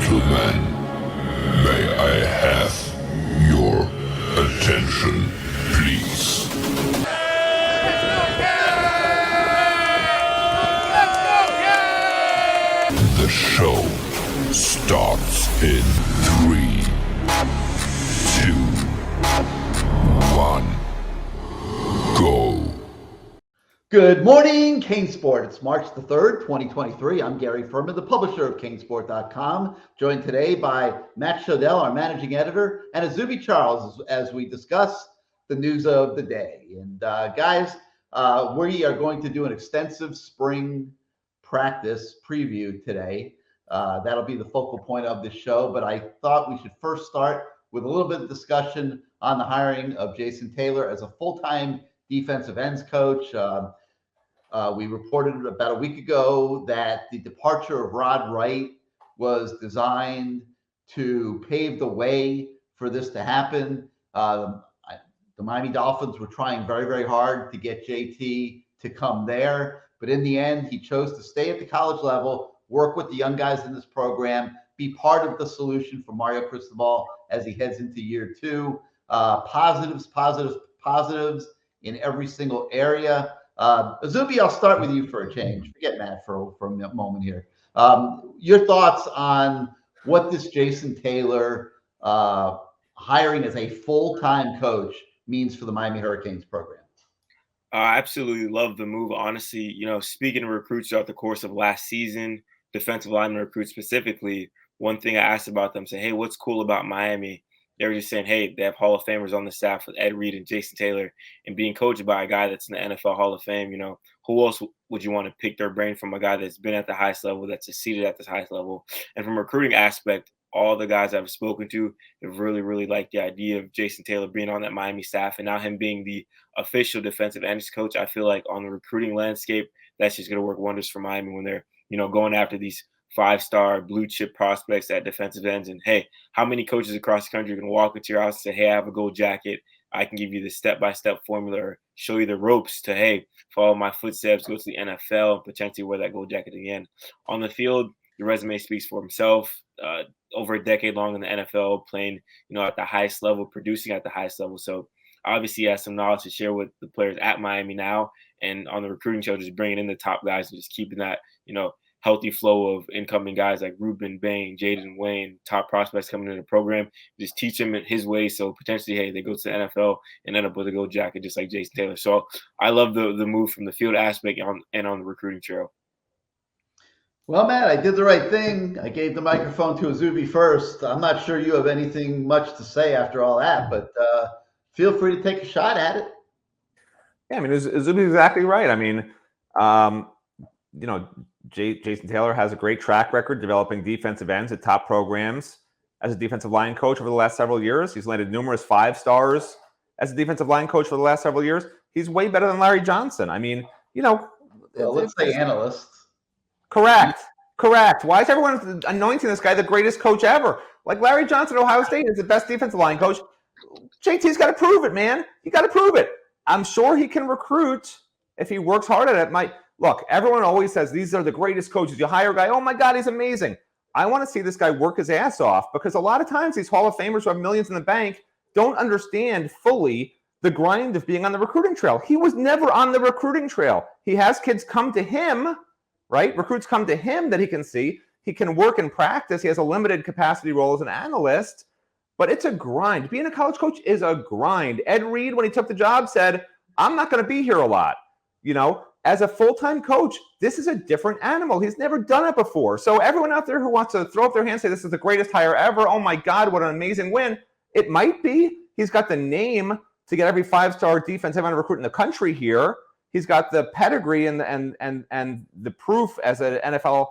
gentlemen, may I have your attention, please? The show starts in 3, 2, 1, go. Good morning, CaneSport. It's March the 3rd, 2023. I'm Gary Ferman, the publisher of CaneSport.com, joined today by Matt Shodell, our managing editor, and Izubee Charles as we discuss the news of the day. And guys, we are going to do an extensive spring practice preview today. That'll be the focal point of this show, but I thought we should first start with a little bit of discussion on the hiring of Jason Taylor as a full-time defensive ends coach. We reported about a week ago that the departure of Rod Wright was designed to pave the way for this to happen. The Miami Dolphins were trying very, very hard to get JT to come there, but in the end, he chose to stay at the college level, work with the young guys in this program, be part of the solution for Mario Cristobal as he heads into year 2. Positives in every single area. Izubee, I'll start with you for a change. Forget Matt for a moment here. Your thoughts on what this Jason Taylor hiring as a full-time coach means for the Miami Hurricanes program? I absolutely love the move. Honestly, speaking of recruits throughout the course of last season, defensive lineman recruits specifically, one thing I asked about them, say, hey, what's cool about Miami? They were just saying, hey, they have Hall of Famers on the staff with Ed Reed and Jason Taylor, and being coached by a guy that's in the NFL Hall of Fame. Who else would you want to pick their brain from? A guy that's been at the highest level, that's succeeded at the highest level. And from a recruiting aspect, all the guys I've spoken to have really, really liked the idea of Jason Taylor being on that Miami staff, and now him being the official defensive ends coach. I feel like on the recruiting landscape, that's just going to work wonders for Miami when they're, going after these 5-star blue chip prospects at defensive ends. And hey, how many coaches across the country are going to walk into your house and say, hey, I have a gold jacket. I can give you the step-by-step formula or show you the ropes to, hey, follow my footsteps, go to the NFL, and potentially wear that gold jacket again. On the field, the resume speaks for himself. Over a decade long in the NFL, playing, at the highest level, producing at the highest level. So obviously he has some knowledge to share with the players at Miami now. And on the recruiting show, just bringing in the top guys and just keeping that, healthy flow of incoming guys like Ruben Bain, Jaden Wayne, top prospects coming into the program. Just teach them his way. So potentially, hey, they go to the NFL and end up with a gold jacket just like Jason Taylor. So I love the move from the field aspect and on the recruiting trail. Well, Matt, I did the right thing. I gave the microphone to Izubee first. I'm not sure you have anything much to say after all that, but feel free to take a shot at it. Yeah, Izubee's exactly right. Jason Taylor has a great track record developing defensive ends at top programs as a defensive line coach over the last several years. He's landed numerous 5-stars as a defensive line coach for the last several years. He's way better than Larry Johnson. Let's say analyst. Correct. Why is everyone anointing this guy the greatest coach ever? Like Larry Johnson at Ohio State is the best defensive line coach. JT's got to prove it, man. You got to prove it. I'm sure he can recruit if he works hard at it. Look, everyone always says these are the greatest coaches. You hire a guy, oh my God, he's amazing. I want to see this guy work his ass off because a lot of times these Hall of Famers who have millions in the bank don't understand fully the grind of being on the recruiting trail. He was never on the recruiting trail. He has kids come to him, right? Recruits come to him that he can see. He can work and practice. He has a limited capacity role as an analyst, but it's a grind. Being a college coach is a grind. Ed Reed, when he took the job, said, I'm not going to be here a lot. As a full-time coach, this is a different animal. He's never done it before. So everyone out there who wants to throw up their hands and say this is the greatest hire ever, oh my God, what an amazing win. It might be. He's got the name to get every 5-star defensive end recruit in the country here. He's got the pedigree and the proof as an NFL,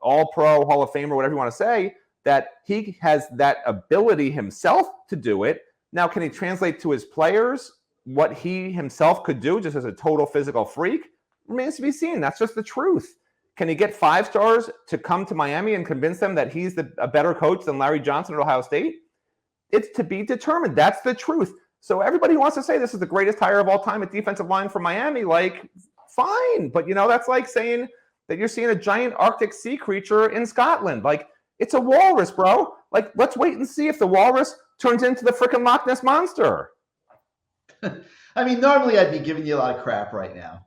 all-pro, Hall of Famer, whatever you want to say, that he has that ability himself to do it. Now, can he translate to his players what he himself could do just as a total physical freak? Remains to be seen. That's just the truth. Can he get 5-stars to come to Miami and convince them that he's a better coach than Larry Johnson at Ohio State? It's to be determined. That's the truth. So everybody who wants to say this is the greatest hire of all time at defensive line for Miami, fine. But, that's like saying that you're seeing a giant Arctic sea creature in Scotland. It's a walrus, bro. Like, let's wait and see if the walrus turns into the freaking Loch Ness monster. I mean, normally I'd be giving you a lot of crap right now.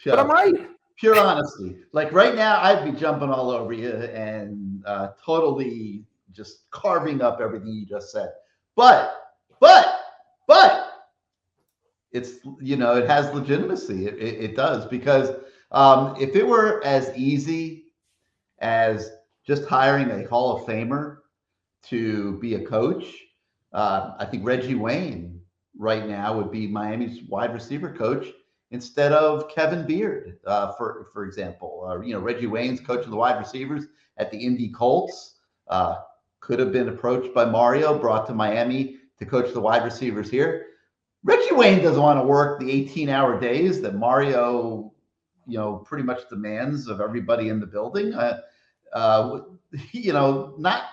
But I'm right. Pure honesty. Like right now, I'd be jumping all over you and totally just carving up everything you just said. But it's, it has legitimacy. It does, because if it were as easy as just hiring a Hall of Famer to be a coach, I think Reggie Wayne right now would be Miami's wide receiver coach instead of Kevin Beard, for example. Reggie Wayne's coaching the wide receivers at the Indy Colts. Could have been approached by Mario, brought to Miami to coach the wide receivers here. Reggie Wayne doesn't want to work the 18-hour days that Mario, pretty much demands of everybody in the building. Not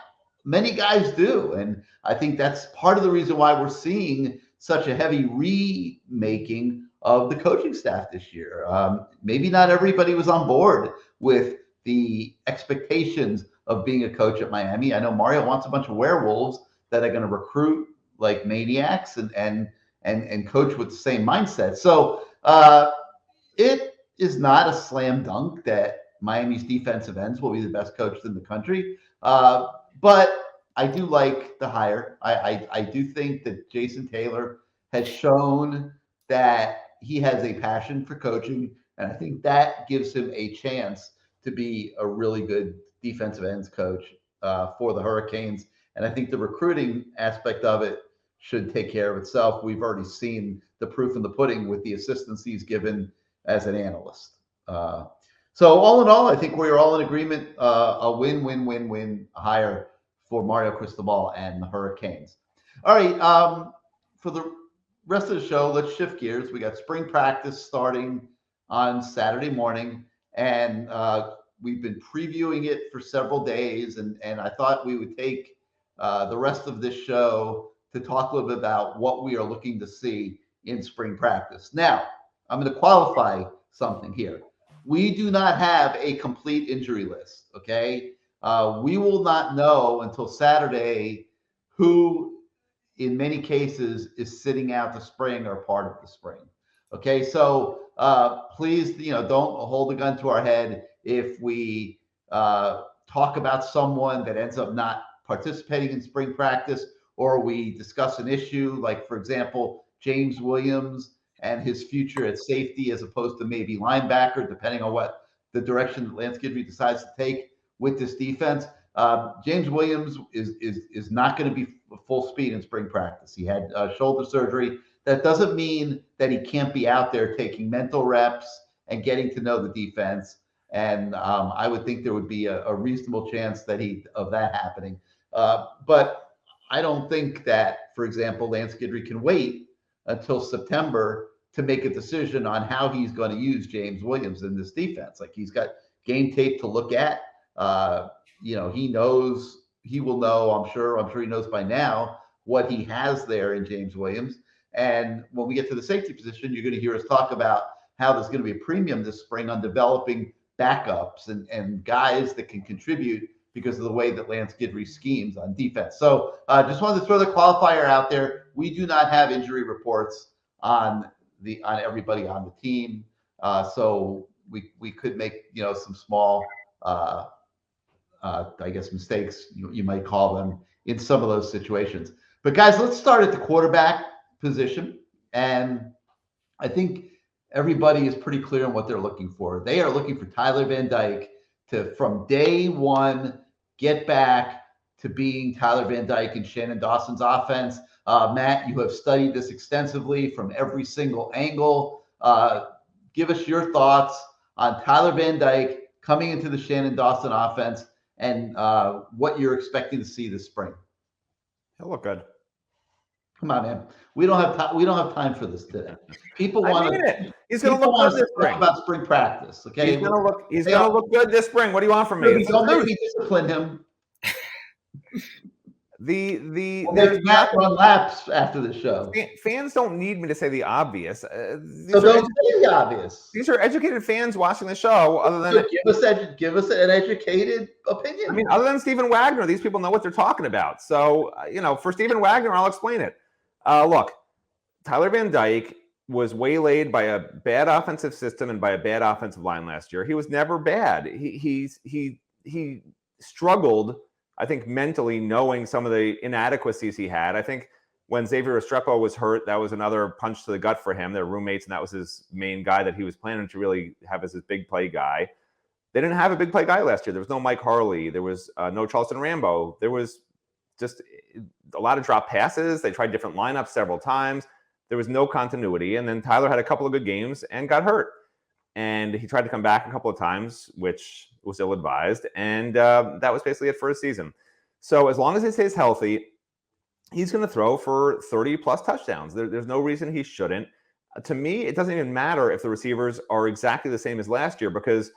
many guys do. And I think that's part of the reason why we're seeing such a heavy remaking of the coaching staff this year. Maybe not everybody was on board with the expectations of being a coach at Miami. I know Mario wants a bunch of werewolves that are going to recruit like maniacs and coach with the same mindset. So it is not a slam dunk that Miami's defensive ends will be the best coached in the country. But I do like the hire. I do think that Jason Taylor has shown that he has a passion for coaching, and I think that gives him a chance to be a really good defensive ends coach for the Hurricanes. And I think the recruiting aspect of it should take care of itself. We've already seen the proof in the pudding with the assistance he's given as an analyst. So all in all, I think we're all in agreement, a win-win-win-win hire for Mario Cristobal and the Hurricanes. All right, for the rest of the show, let's shift gears. We got spring practice starting on Saturday morning, and we've been previewing it for several days, and I thought we would take the rest of this show to talk a little bit about what we are looking to see in spring practice. Now, I'm going to qualify something here. We do not have a complete injury list, okay? We will not know until Saturday who, in many cases, is sitting out the spring or part of the spring, okay? So please, don't hold a gun to our head if we talk about someone that ends up not participating in spring practice, or we discuss an issue like, for example, James Williams and his future at safety as opposed to maybe linebacker, depending on what the direction that Lance Guidry decides to take with this defense. James Williams is not going to be full speed in spring practice. He had shoulder surgery. That doesn't mean that he can't be out there taking mental reps and getting to know the defense. And I would think there would be a reasonable chance of that happening. But I don't think that, for example, Lance Guidry can wait until September to make a decision on how he's going to use James Williams in this defense. Like, he's got game tape to look at. He will know, I'm sure he knows by now what he has there in James Williams. And when we get to the safety position, you're going to hear us talk about how there's going to be a premium this spring on developing backups and guys that can contribute because of the way that Lance Guidry schemes on defense. So just wanted to throw the qualifier out there. We do not have injury reports on everybody on the team. So we could make, some small, mistakes, you might call them, in some of those situations. But guys, let's start at the quarterback position. And I think everybody is pretty clear on what they're looking for. They are looking for Tyler Van Dyke to, from day one, get back to being Tyler Van Dyke and Shannon Dawson's offense. Matt, you have studied this extensively from every single angle. Give us your thoughts on Tyler Van Dyke coming into the Shannon Dawson offense and what you're expecting to see this spring. He'll look good. Come on, man. We don't have time for this today. People want to. He's going to look good this spring. About spring practice, okay? He's going to look good this spring. What do you want from me? Don't make me discipline him. Maybe Matt run laps after the show. Fans don't need me to say the obvious. So don't say the obvious. These are educated fans watching the show. Other than give us an educated opinion. I mean, other than Stephen Wagner, these people know what they're talking about. So for Stephen Wagner, I'll explain it. Look, Tyler Van Dyke was waylaid by a bad offensive system and by a bad offensive line last year. He was never bad. He struggled, I think, mentally, knowing some of the inadequacies he had. I think when Xavier Restrepo was hurt, that was another punch to the gut for him. They're roommates, and that was his main guy that he was planning to really have as his big play guy. They didn't have a big play guy last year. There was no Mike Harley. There was no Charleston Rambo. There was just a lot of drop passes. They tried different lineups several times. There was no continuity. And then Tyler had a couple of good games and got hurt. And he tried to come back a couple of times, which was ill-advised. And that was basically it for his season. So as long as he stays healthy, he's going to throw for 30-plus touchdowns. There's no reason he shouldn't. To me, it doesn't even matter if the receivers are exactly the same as last year, because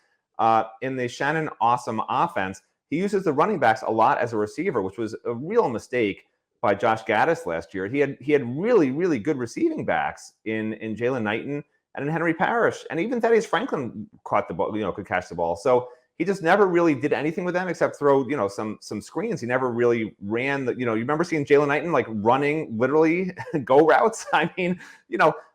in the Shannon Awesome offense, he uses the running backs a lot as a receiver, which was a real mistake by Josh Gaddis last year. He had really, really good receiving backs in Jalen Knighton and in Henry Parrish. And even Thaddeus Franklin caught the ball, could catch the ball. So he just never really did anything with them except throw, some screens. He never really ran you remember seeing Jalen Knighton like running literally go routes? I mean,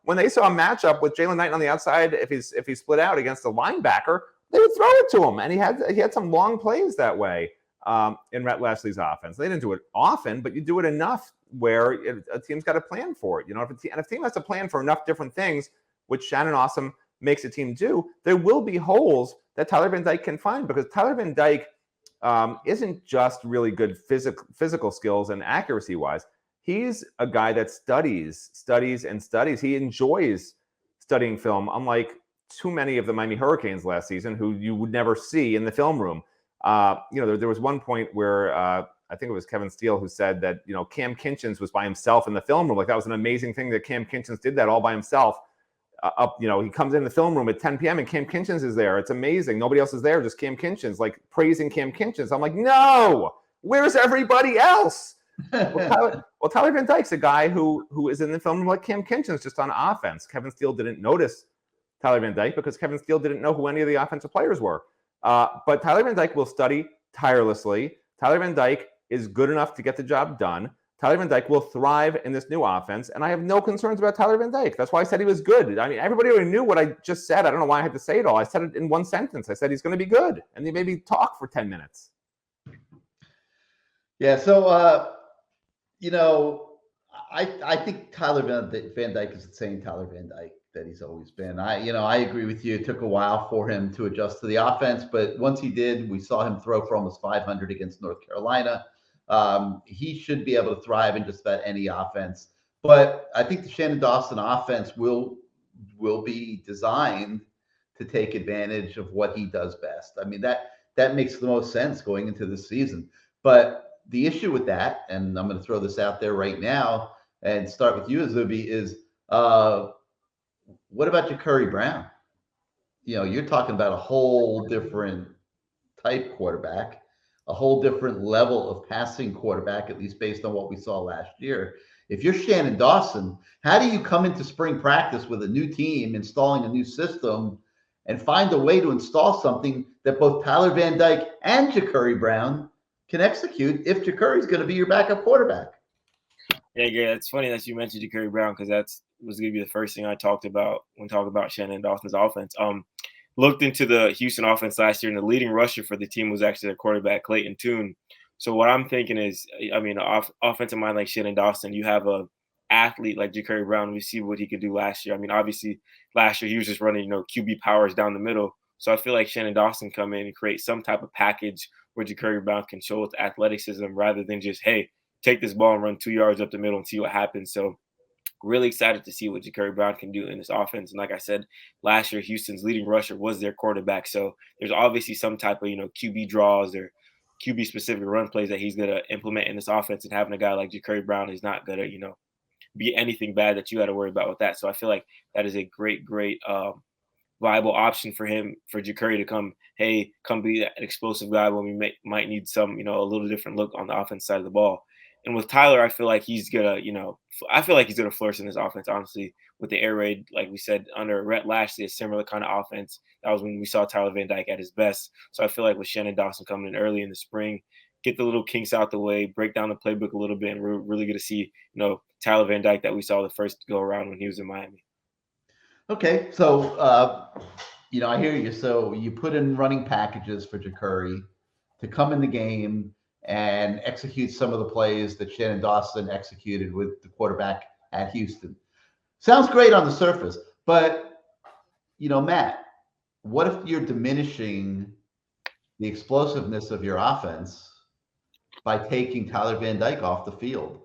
when they saw a matchup with Jalen Knighton on the outside, if he split out against a linebacker, they would throw it to him. And he had some long plays that way in Rhett Leslie's offense. They didn't do it often, but you do it enough where a team's got a plan for it. If a team has a plan for enough different things, which Shannon Awesome makes a team do, there will be holes that Tyler Van Dyke can find, because Tyler Van Dyke isn't just really good physical skills and accuracy-wise. He's a guy that studies. He enjoys studying film, unlike too many of the Miami Hurricanes last season, who you would never see in the film room. There was one point where I think it was Kevin Steele who said that, Cam Kinchens was by himself in the film room. Like, that was an amazing thing that Cam Kinchens did that all by himself. He comes in the film room at 10 p.m. and Cam Kinchens is there. It's amazing. Nobody else is there, just Cam Kinchens, like praising Cam Kinchens. I'm like, no, where's everybody else? Tyler Van Dyke's a guy who is in the film room like Cam Kinchens, just on offense. Kevin Steele didn't notice Tyler Van Dyke because Kevin Steele didn't know who any of the offensive players were. But Tyler Van Dyke will study tirelessly. Tyler Van Dyke is good enough to get the job done. Tyler Van Dyke will thrive in this new offense, and I have no concerns about Tyler Van Dyke. That's why I said he was good. I mean, everybody already knew what I just said. I don't know why I had to say it all. I said it in one sentence. I said he's going to be good, and they made me talk for 10 minutes. Yeah, so, I think Tyler Van Dyke is the same Tyler Van Dyke that he's always been. I agree with you. It took a while for him to adjust to the offense, but once he did, we saw him throw for almost 500 against North Carolina. He should be able to thrive in just about any offense. But I think the Shannon Dawson offense will be designed to take advantage of what he does best. I mean, that makes the most sense going into this season. But the issue with that, and I'm going to throw this out there right now and start with you, Izubee, is what about Jacurri Brown? You're talking about a whole different type quarterback, a whole different level of passing quarterback, at least based on what we saw last year. If you're Shannon Dawson, how do you come into spring practice with a new team, installing a new system, and find a way to install something that both Tyler Van Dyke and Jacurri Brown can execute if Jacurri's going to be your backup quarterback? Yeah, it's funny that you mentioned Jacurri Brown, because that was going to be the first thing I talked about when talking about Shannon Dawson's offense. Looked into the Houston offense last year, and the leading rusher for the team was actually their quarterback, Clayton Tune. So what I'm thinking is, offensive mind like Shannon Dawson, you have a athlete like Jacurri Brown. We see what he could do last year. I mean, obviously, last year he was just running, QB powers down the middle. So I feel like Shannon Dawson come in and create some type of package where Jacurri Brown can show its athleticism rather than just, hey, take this ball and run 2 yards up the middle and see what happens. So really excited to see what Jacurri Brown can do in this offense. And like I said, last year, Houston's leading rusher was their quarterback. So there's obviously some type of, QB draws or QB specific run plays that he's going to implement in this offense. And having a guy like Jacurri Brown is not going to, be anything bad that you got to worry about with that. So I feel like that is a great viable option for him, for Jacurri to come be that explosive guy when we might need some, a little different look on the offense side of the ball. And with Tyler, I feel like he's gonna, flourish in this offense. Honestly, with the air raid, like we said, under Rhett Lashley, a similar kind of offense. That was when we saw Tyler Van Dyke at his best. So I feel like with Shannon Dawson coming in early in the spring, get the little kinks out the way, break down the playbook a little bit, and we're really going to see, Tyler Van Dyke that we saw the first go around when he was in Miami. Okay, so I hear you. So you put in running packages for Ja'Cory to come in the game and execute some of the plays that Shannon Dawson executed with the quarterback at Houston. Sounds great on the surface, but Matt, what if you're diminishing the explosiveness of your offense by taking Tyler Van Dyke off the field?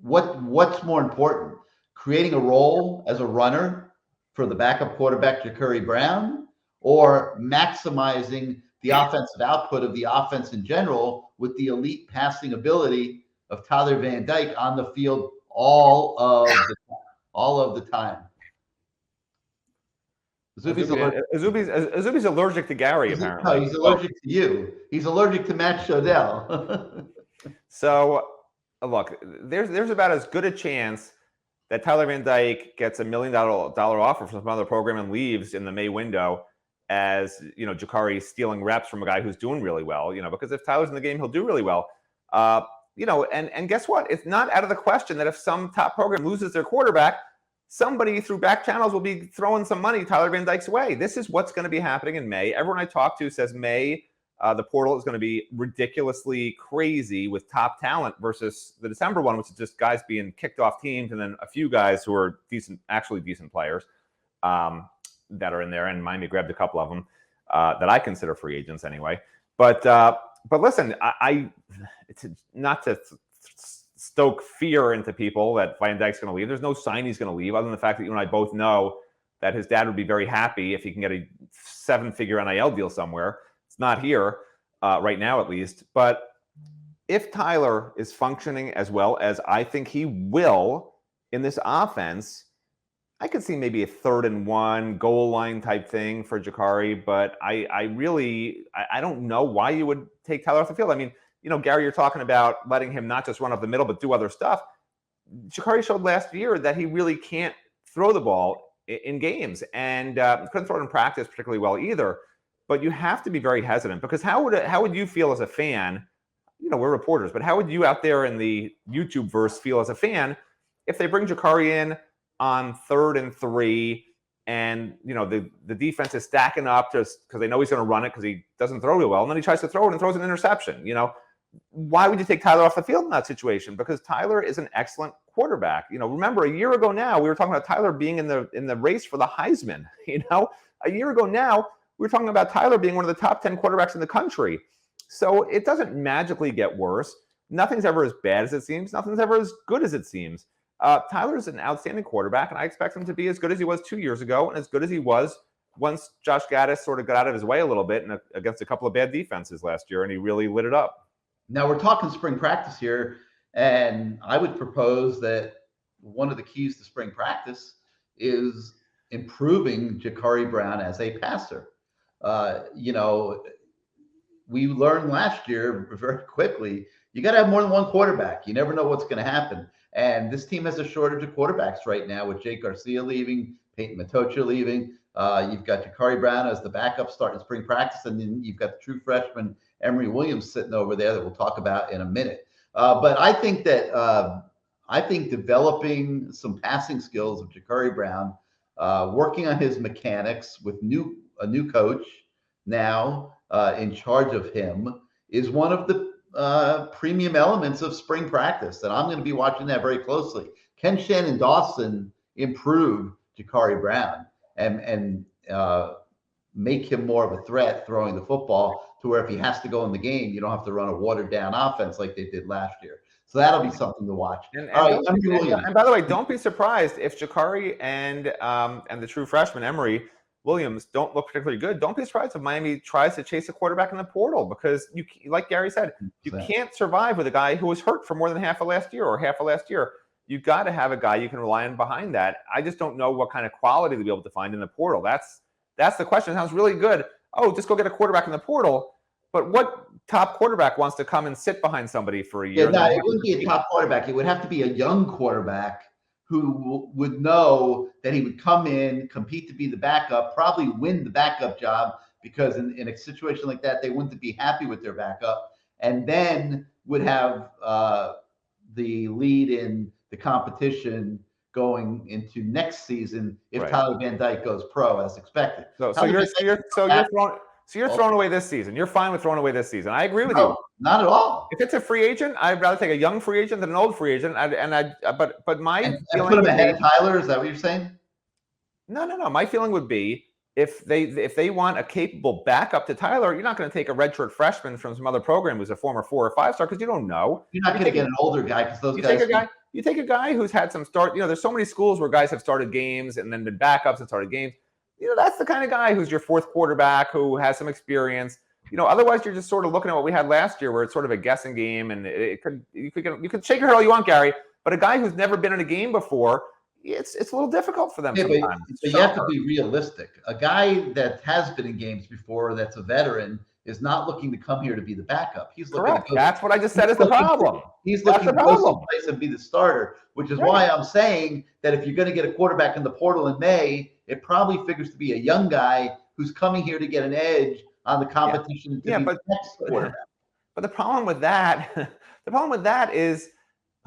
What's more important? Creating a role as a runner for the backup quarterback, Ja'Cory Brown, or maximizing the offensive output of the offense in general with the elite passing ability of Tyler Van Dyke on the field all of the time? Izubee's allergic to Gary, apparently. No, he's allergic to you. He's allergic to Matt Shodell. So, look, there's about as good a chance that Tyler Van Dyke gets $1 million offer from some other program and leaves in the May window as, Ja'Cory stealing reps from a guy who's doing really well, because if Tyler's in the game, he'll do really well. And guess what? It's not out of the question that if some top program loses their quarterback, somebody through back channels will be throwing some money Tyler Van Dyke's way. This is what's going to be happening in May. Everyone I talk to says May, the portal is going to be ridiculously crazy with top talent versus the December one, which is just guys being kicked off teams and then a few guys who are actually decent players that are in there. And Miami grabbed a couple of them that I consider free agents anyway. But listen, it's not to stoke fear into people that Van Dyke's going to leave. There's no sign he's going to leave, other than the fact that you and I both know that his dad would be very happy if he can get a 7-figure NIL deal somewhere. It's not here right now, at least. But if Tyler is functioning as well as I think he will in this offense, I could see maybe a 3rd and 1 goal line type thing for Ja'Cory. But I don't know why you would take Tyler off the field. I mean, Gary, you're talking about letting him not just run up the middle, but do other stuff. Ja'Cory showed last year that he really can't throw the ball in games and couldn't throw it in practice particularly well either. But you have to be very hesitant because how would you feel as a fan? We're reporters, but how would you out there in the YouTube verse feel as a fan if they bring Ja'Cory in on 3rd and 3 and, the defense is stacking up just because they know he's going to run it because he doesn't throw real well. And then he tries to throw it and throws an interception, Why would you take Tyler off the field in that situation? Because Tyler is an excellent quarterback. Remember a year ago now, we were talking about Tyler being in the race for the Heisman. A year ago now, we were talking about Tyler being one of the top 10 quarterbacks in the country. So it doesn't magically get worse. Nothing's ever as bad as it seems. Nothing's ever as good as it seems. Tyler is an outstanding quarterback, and I expect him to be as good as he was 2 years ago and as good as he was once Josh Gaddis sort of got out of his way a little bit and against a couple of bad defenses last year, and he really lit it up. Now we're talking spring practice here, and I would propose that one of the keys to spring practice is improving Ja'Cory Brown as a passer. We learned last year very quickly, you got to have more than one quarterback. You never know what's going to happen. And this team has a shortage of quarterbacks right now with Jake Garcia leaving, Peyton Matocha leaving. You've got Ja'Cory Brown as the backup starting spring practice, and then you've got the true freshman Emory Williams sitting over there that we'll talk about in a minute. But I think developing some passing skills of Ja'Cory Brown, working on his mechanics with a new coach now in charge of him is one of the premium elements of spring practice. And I'm going to be watching that very closely. Can Shannon Dawson improve Ja'Cory Brown and make him more of a threat throwing the football to where if he has to go in the game, you don't have to run a watered down offense like they did last year. So that'll be something to watch. And by the way, don't be surprised if Ja'Cory and the true freshman Emory Williams don't look particularly good. Don't be surprised if Miami tries to chase a quarterback in the portal because, like Gary said, you can't survive with a guy who was hurt for more than half of last year. You've got to have a guy you can rely on behind that. I just don't know what kind of quality to be able to find in the portal. That's the question. It sounds really good. Oh, just go get a quarterback in the portal. But what top quarterback wants to come and sit behind somebody for a year? Yeah, no, it wouldn't be a top quarterback. It would have to be a young quarterback who would know that he would come in, compete to be the backup, probably win the backup job, because in a situation like that, they wouldn't be happy with their backup, and then would have the lead in the competition going into next season if Tyler Van Dyke goes pro as expected. So you're throwing away this season. You're fine with throwing away this season. I agree with you. Not at all. If it's a free agent, I'd rather take a young free agent than an old free agent. But my feeling put him ahead of Tyler. Is that what you're saying? No. My feeling would be if they want a capable backup to Tyler, you're not going to take a redshirt freshman from some other program who's a former 4 or 5 star because you don't know. You're not going to get an older guy because those guys. You take a guy who's had some start. There's so many schools where guys have started games and then been backups and started games. That's the kind of guy who's your 4th quarterback who has some experience. Otherwise you're just sort of looking at what we had last year, where it's sort of a guessing game, and you could shake your head all you want, Gary, but a guy who's never been in a game before, it's a little difficult for them sometimes. But you have to be realistic. A guy that has been in games before, that's a veteran, is not looking to come here to be the backup. He's looking. Correct. That's what I just said is the problem. He's looking to go someplace and be the starter, which is why I'm saying that if you're going to get a quarterback in the portal in May, it probably figures to be a young guy who's coming here to get an edge on the competition. But the problem with that, is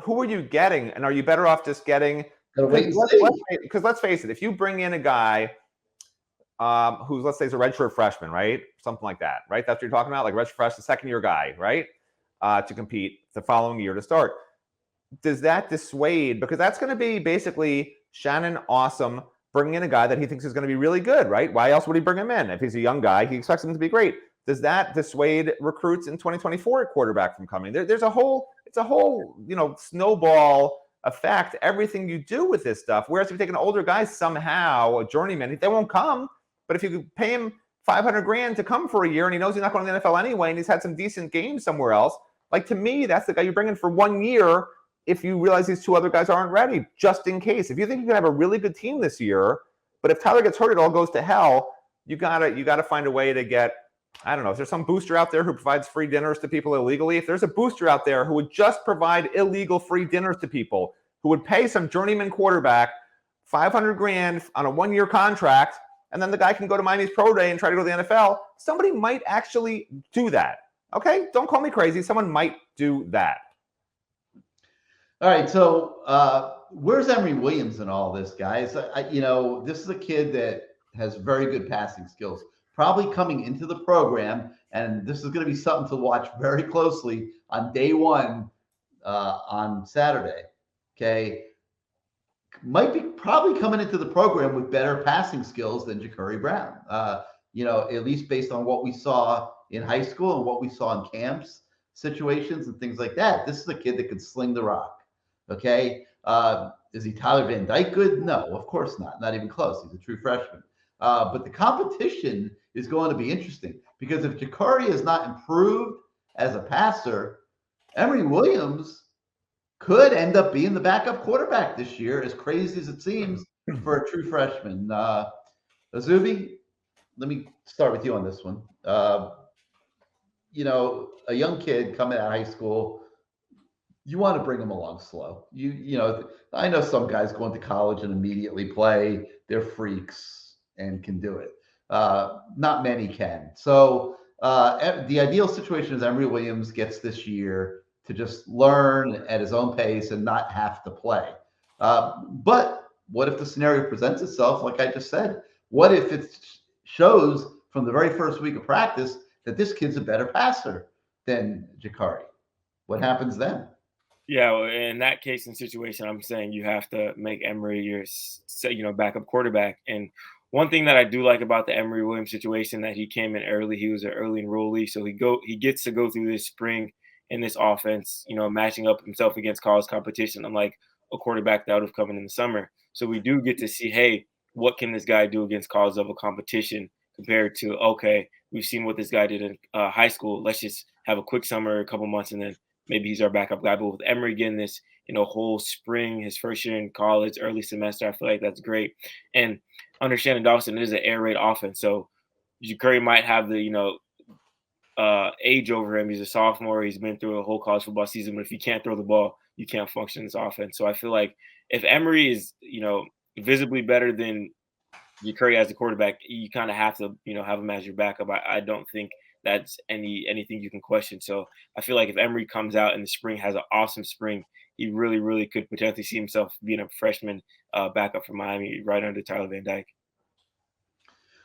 who are you getting, and are you better off just getting? Because let's face it, if you bring in a guy who's, let's say, is a redshirt freshman, right? Something like that, right? That's what you're talking about, like redshirt freshman, second-year guy, right? To compete the following year to start. Does that dissuade? Because that's going to be basically Shannon Awesome bringing in a guy that he thinks is going to be really good, right? Why else would he bring him in? If he's a young guy, he expects him to be great. Does that dissuade recruits in 2024 at quarterback from coming? It's a whole snowball effect, everything you do with this stuff. Whereas if you take an older guy somehow, a journeyman, they won't come. But if you could pay him $500,000 to come for a year and he knows he's not going to the NFL anyway, and he's had some decent games somewhere else, like, to me, that's the guy you bring in for 1 year if you realize these 2 other guys aren't ready, just in case. If you think you can have a really good team this year, but if Tyler gets hurt, it all goes to hell. You gotta find a way to get, I don't know, is there some booster out there who provides free dinners to people illegally? If there's a booster out there who would just provide illegal free dinners to people, who would pay some journeyman quarterback $500,000 on a 1-year contract, and then the guy can go to Miami's pro day and try to go to the NFL, somebody might actually do that. Okay? Don't call me crazy. Someone might do that. All right. So where's Emory Williams in all this, guys? This is a kid that has very good passing skills, probably coming into the program, and this is going to be something to watch very closely on day 1 on Saturday. Okay. Might be probably coming into the program with better passing skills than Ja'Cory Brown. At least based on what we saw in high school and what we saw in camps situations and things like that. This is a kid that could sling the rock. Okay. Is he Tyler Van Dyke good? No, of course not. Not even close. He's a true freshman. But the competition is going to be interesting, because if Ja'Cory is not improved as a passer, Emory Williams could end up being the backup quarterback this year, as crazy as it seems for a true freshman. Izubee, let me start with you on this one. A young kid coming out of high school, you want to bring them along slow. I know some guys going to college and immediately play. They're freaks and can do it. Not many can. So the ideal situation is Emory Williams gets this year to just learn at his own pace and not have to play. But what if the scenario presents itself, like I just said? What if it shows from the very first week of practice that this kid's a better passer than Ja'Cory? What happens then? Yeah, well, in that case and situation, I'm saying you have to make Emory your backup quarterback. And one thing that I do like about the Emory Williams situation, that he came in early. He was an early enrollee, so he gets to go through this spring in this offense, matching up himself against college competition, unlike a quarterback that would have come in the summer. So we do get to see, hey, what can this guy do against college level competition compared to, okay, we've seen what this guy did in high school. Let's just have a quick summer, a couple months, and then maybe he's our backup guy. But with Emory getting this, whole spring, his first year in college, early semester, I feel like that's great. And under Shannon Dawson, it is an air raid offense. So Ja'Cory might have the, age over him. He's a sophomore. He's been through a whole college football season. But if you can't throw the ball, you can't function in this offense. So I feel like if Emory is, visibly better than Curry as a quarterback, you kind of have to, have him as your backup. I don't think that's anything you can question. So I feel like if Emory comes out in the spring, has an awesome spring, he really, really could potentially see himself being a freshman backup for Miami right under Tyler Van Dyke.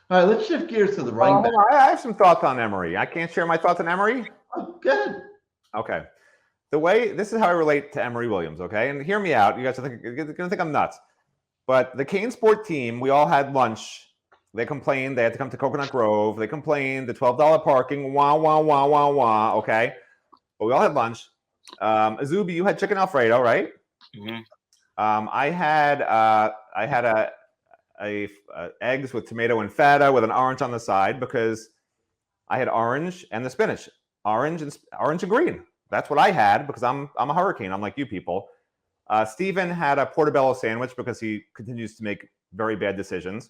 All right, let's shift gears to the running back. I have some thoughts on Emory. I can't share my thoughts on Emory. Oh, good. Okay. This is how I relate to Emory Williams, okay? And hear me out. You guys are going to think I'm nuts. But the CaneSport team, we all had lunch. They complained they had to come to Coconut Grove. They complained the $12 parking, wah, wah, wah, wah, wah, okay? But we all had lunch. Izubee, you had chicken Alfredo, right? Mm-hmm. I had eggs with tomato and feta with an orange on the side because I had orange and the spinach. Orange and green. That's what I had because I'm a hurricane. I'm like you people. Steven had a portobello sandwich because he continues to make very bad decisions.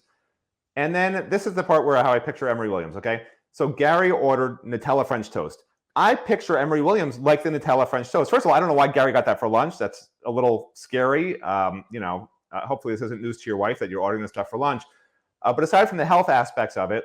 And then this is the part where how I picture Emory Williams, okay? So Gary ordered Nutella French toast. I picture Emory Williams like the Nutella French toast. First of all, I don't know why Gary got that for lunch. That's a little scary. Hopefully this isn't news to your wife that you're ordering this stuff for lunch. But aside from the health aspects of it,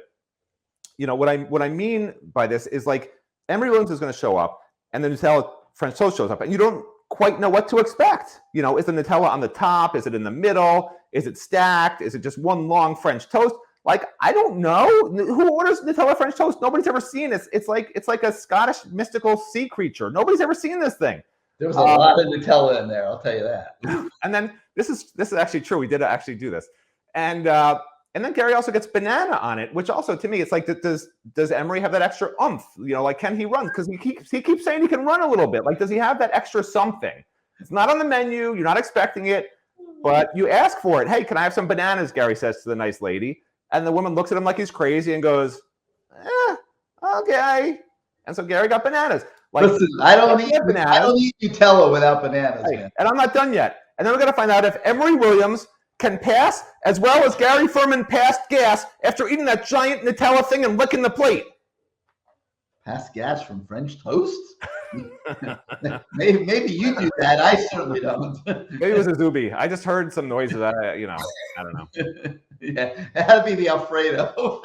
what I mean by this is like Emory Williams is going to show up and the Nutella French toast shows up and you don't quite know what to expect. Is the Nutella on the top? Is it in the middle? Is it stacked? Is it just one long French toast? Like, I don't know. Who orders Nutella French toast? Nobody's ever seen this. It's like a Scottish mystical sea creature. Nobody's ever seen this thing. There was a lot of Nutella in there, I'll tell you that. And then this is actually true. We did actually do this. And then Gary also gets banana on it, which also to me, it's like, does Emory have that extra oomph? Like, can he run? Because he keeps saying he can run a little bit. Like, does he have that extra something? It's not on the menu. You're not expecting it, but you ask for it. Hey, can I have some bananas? Gary says to the nice lady. And the woman looks at him like he's crazy and goes, okay. And so Gary got bananas. Like, listen, I don't eat Nutella without bananas, right, man. And I'm not done yet. And then we're going to find out if Emory Williams can pass as well as Gary Ferman passed gas after eating that giant Nutella thing and licking the plate. Pass gas from French toast? maybe you do that. I certainly don't. Maybe it was Izubee. I just heard some noises. I don't know. Yeah, it had to be the Alfredo.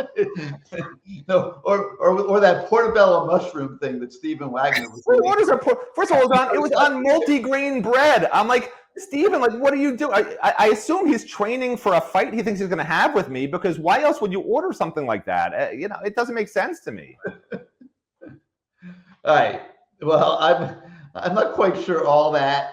No, or that portobello mushroom thing that Stephen Wagner was doing. What is first of all, it was on multi-grain bread. I'm like, Stephen, like, what do you do? I assume he's training for a fight he thinks he's going to have with me, because why else would you order something like that? It doesn't make sense to me. All right. Well, I'm not quite sure all that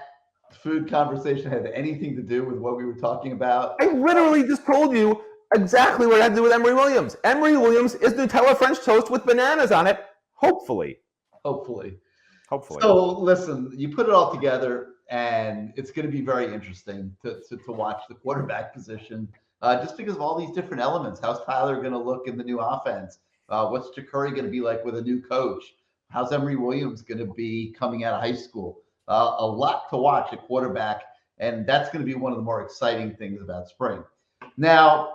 food conversation had anything to do with what we were talking about. I literally just told you exactly what it had to do with Emory Williams. Emory Williams is Nutella French toast with bananas on it. Hopefully. So listen, you put it all together, and it's going to be very interesting to watch the quarterback position, just because of all these different elements. How's Tyler going to look in the new offense? What's Curry going to be like with a new coach? How's Emory Williams going to be coming out of high school? A lot to watch at quarterback, and that's going to be one of the more exciting things about spring. Now,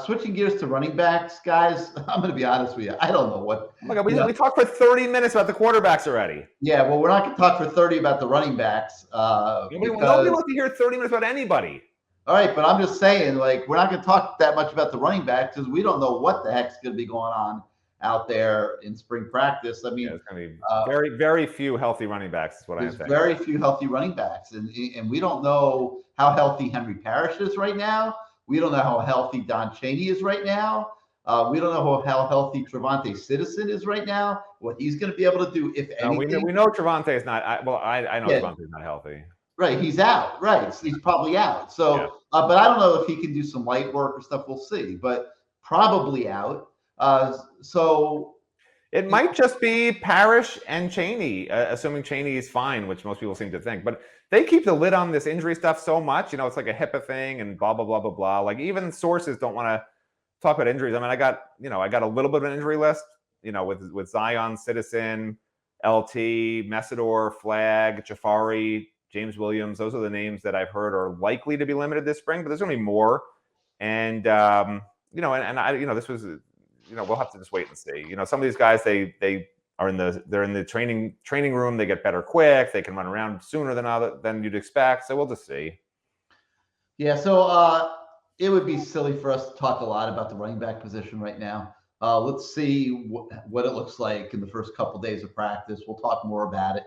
switching gears to running backs, guys, I'm going to be honest with you. I don't know what. Oh my God, we talked for 30 minutes about the quarterbacks already. Yeah, well, we're not going to talk for 30 about the running backs. Nobody wants to hear 30 minutes about anybody. All right, but I'm just saying, like, we're not going to talk that much about the running backs because we don't know what the heck's going to be going on out there in spring practice. I mean, it's going to be very, very few healthy running backs is what I think. Very few healthy running backs. And we don't know how healthy Henry Parrish is right now. We don't know how healthy Don Chaney is right now. We don't know how healthy Trevante Citizen is right now, what he's going to be able to do, if anything. We know Trevante is not. I know Trevante is not healthy. Right, he's out. Right, he's probably out. So, yeah. But I don't know if he can do some light work or stuff. We'll see. But probably out. So it might just be Parrish and Chaney, assuming Chaney is fine, which most people seem to think. But they keep the lid on this injury stuff so much. It's like a HIPAA thing and blah, blah, blah, blah, blah. Like, even sources don't want to talk about injuries. I mean, I got a little bit of an injury list, with Zion, Citizen, LT, Messidor, Flag, Jafari, James Williams. Those are the names that I've heard are likely to be limited this spring, but there's going to be more. And, this was, we'll have to just wait and see. Some of these guys, they are they're in the training room. They get better quick. They can run around sooner than you'd expect. So we'll just see. Yeah, so it would be silly for us to talk a lot about the running back position right now. Let's see what it looks like in the first couple days of practice. We'll talk more about it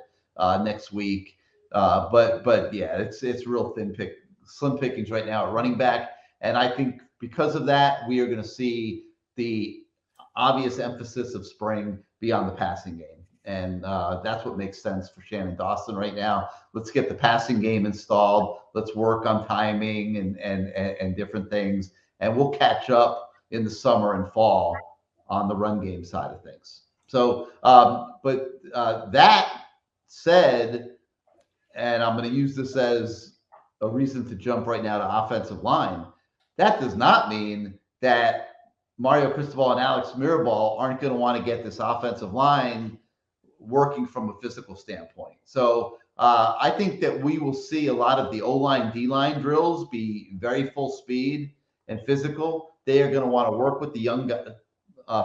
next week. But yeah, it's real slim pickings right now at running back, and I think because of that, we are going to see the obvious emphasis of spring be on the passing game, and that's what makes sense for Shannon Dawson right now. Let's get the passing game installed. Let's work on timing and different things, and we'll catch up in the summer and fall on the run game side of things. So, that said, and I'm going to use this as a reason to jump right now to offensive line. That does not mean that Mario Cristobal and Alex Mirabal aren't going to want to get this offensive line working from a physical standpoint. So I think that we will see a lot of the O-line, D-line drills be very full speed and physical. They are going to want to work with the young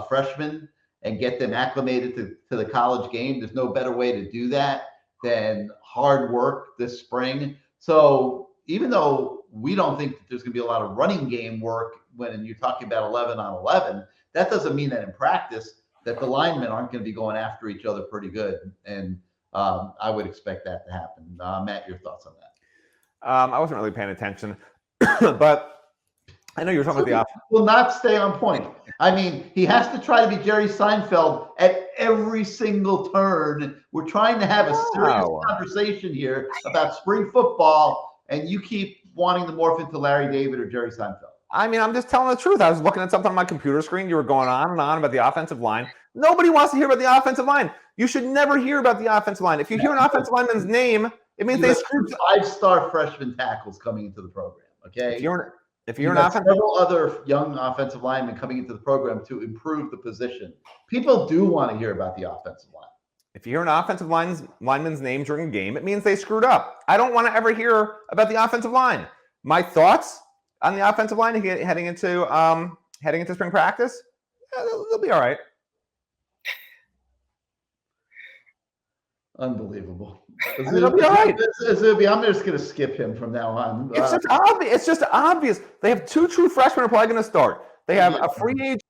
freshmen and get them acclimated to the college game. There's no better way to do that than hard work this spring. So even though we don't think that there's going to be a lot of running game work when you're talking about 11 on 11, that doesn't mean that in practice that the linemen aren't going to be going after each other pretty good. And I would expect that to happen. Matt, your thoughts on that? I wasn't really paying attention, but I know you were talking about the offense. Will not stay on point. I mean, he has to try to be Jerry Seinfeld at every single turn. We're trying to have a serious conversation here about spring football, and you keep wanting to morph into Larry David or Jerry Seinfeld. I mean, I'm just telling the truth. I was looking at something on my computer screen. You were going on and on about the offensive line. Nobody wants to hear about the offensive line. You should never hear about the offensive line. If you hear an offensive lineman's name, it means they screwed. 5-star freshman tackles coming into the program. Okay. If you're an offensive, several other young offensive linemen coming into the program to improve the position. People do want to hear about the offensive line. If you hear an offensive lineman's name during a game, it means they screwed up. I don't want to ever hear about the offensive line. My thoughts on the offensive line heading into spring practice, they'll be all right. Unbelievable. They'll be all right. Izubee, I'm just going to skip him from now on. It's just obvious. They have 2 true freshmen who are probably going to start. They have a free agent.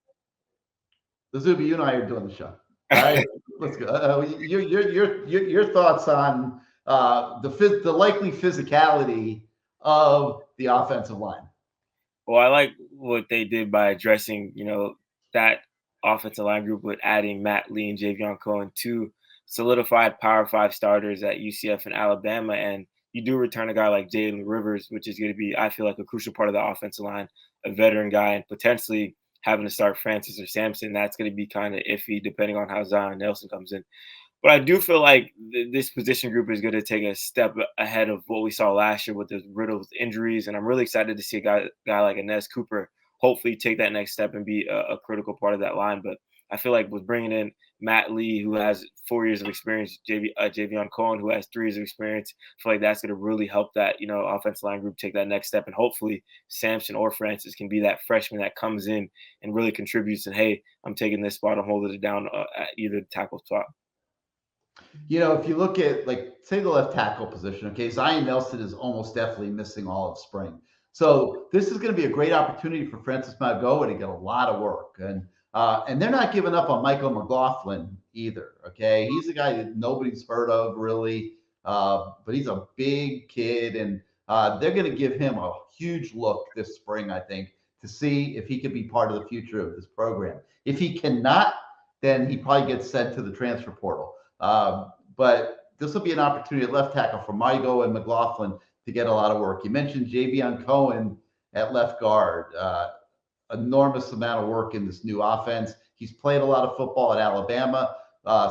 Izubee, you and I are doing the show. All right, let's go. Your thoughts on the likely physicality of the offensive line? Well, I like what they did by addressing, that offensive line group with adding Matt Lee and Javion Cohen, 2 solidified Power 5 starters at UCF and Alabama. And you do return a guy like Jalen Rivers, which is going to be, I feel like, a crucial part of the offensive line, a veteran guy, and potentially having to start Francis or Sampson. That's going to be kind of iffy depending on how Zion Nelson comes in. But I do feel like this position group is going to take a step ahead of what we saw last year with the riddled injuries. And I'm really excited to see a guy like Inez Cooper hopefully take that next step and be a critical part of that line. But I feel like with bringing in Matt Lee, who has 4 years of experience, Javion Cohen, who has 3 years of experience, I feel like that's going to really help that, offensive line group take that next step. And hopefully Sampson or Francis can be that freshman that comes in and really contributes and, hey, I'm taking this spot and holding it down at either the tackle spot. If you look at, say the left tackle position, okay, Zion Nelson is almost definitely missing all of spring. So this is going to be a great opportunity for Francis Mauigoa to get a lot of work. And they're not giving up on Michael McLaughlin either, okay? He's a guy that nobody's heard of really, but he's a big kid, and they're going to give him a huge look this spring, I think, to see if he can be part of the future of this program. If he cannot, then he probably gets sent to the transfer portal. But this will be an opportunity at left tackle for Mauigoa and McLaughlin to get a lot of work. You mentioned Javion Cohen at left guard. Enormous amount of work in this new offense. He's played a lot of football at Alabama,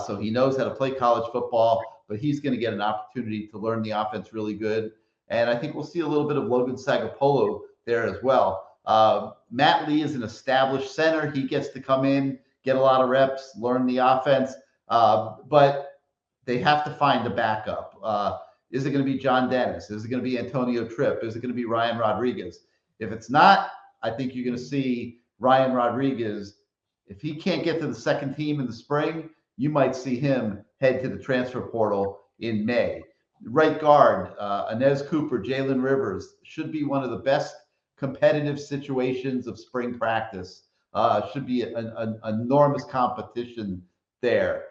so he knows how to play college football, but he's going to get an opportunity to learn the offense really good. And I think we'll see a little bit of Logan Sagapolo there as well. Matt Lee is an established center. He gets to come in, get a lot of reps, learn the offense, but they have to find a backup. Is it going to be John Dennis? Is it going to be Antonio Tripp? Is it going to be Ryan Rodriguez? If it's not, I think you're going to see Ryan Rodriguez. If he can't get to the second team in the spring, you might see him head to the transfer portal in May. Right guard, Inez Cooper, Jalen Rivers, should be one of the best competitive situations of spring practice. Should be an enormous competition there.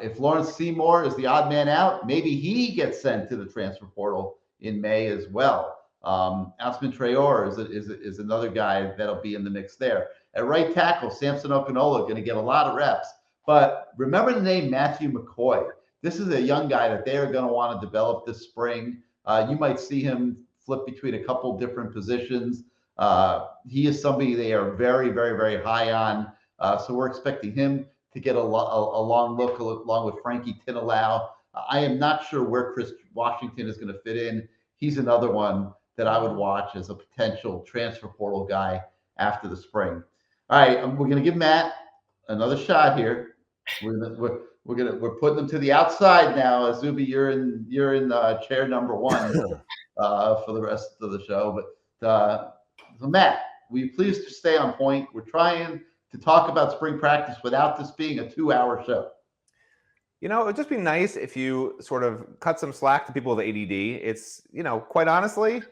If Lawrence Seymour is the odd man out, maybe he gets sent to the transfer portal in May as well. Osman Traore is another guy that'll be in the mix there. At right tackle, Samson Okonola going to get a lot of reps. But remember the name Matthew McCoy. This is a young guy that they are going to want to develop this spring. You might see him flip between a couple different positions. He is somebody they are very, very, very high on. So we're expecting him to get a long look along with Frankie Tinalau. I am not sure where Chris Washington is going to fit in. He's another one that I would watch as a potential transfer portal guy after the spring. All right, we're going to give Matt another shot here. We're putting them to the outside now. Izubee, you're in chair number 1 for the rest of the show. But so Matt, will you please stay on point? We're trying to talk about spring practice without this being a 2-hour show. You know, it'd just be nice if you sort of cut some slack to people with ADD. It's, quite honestly,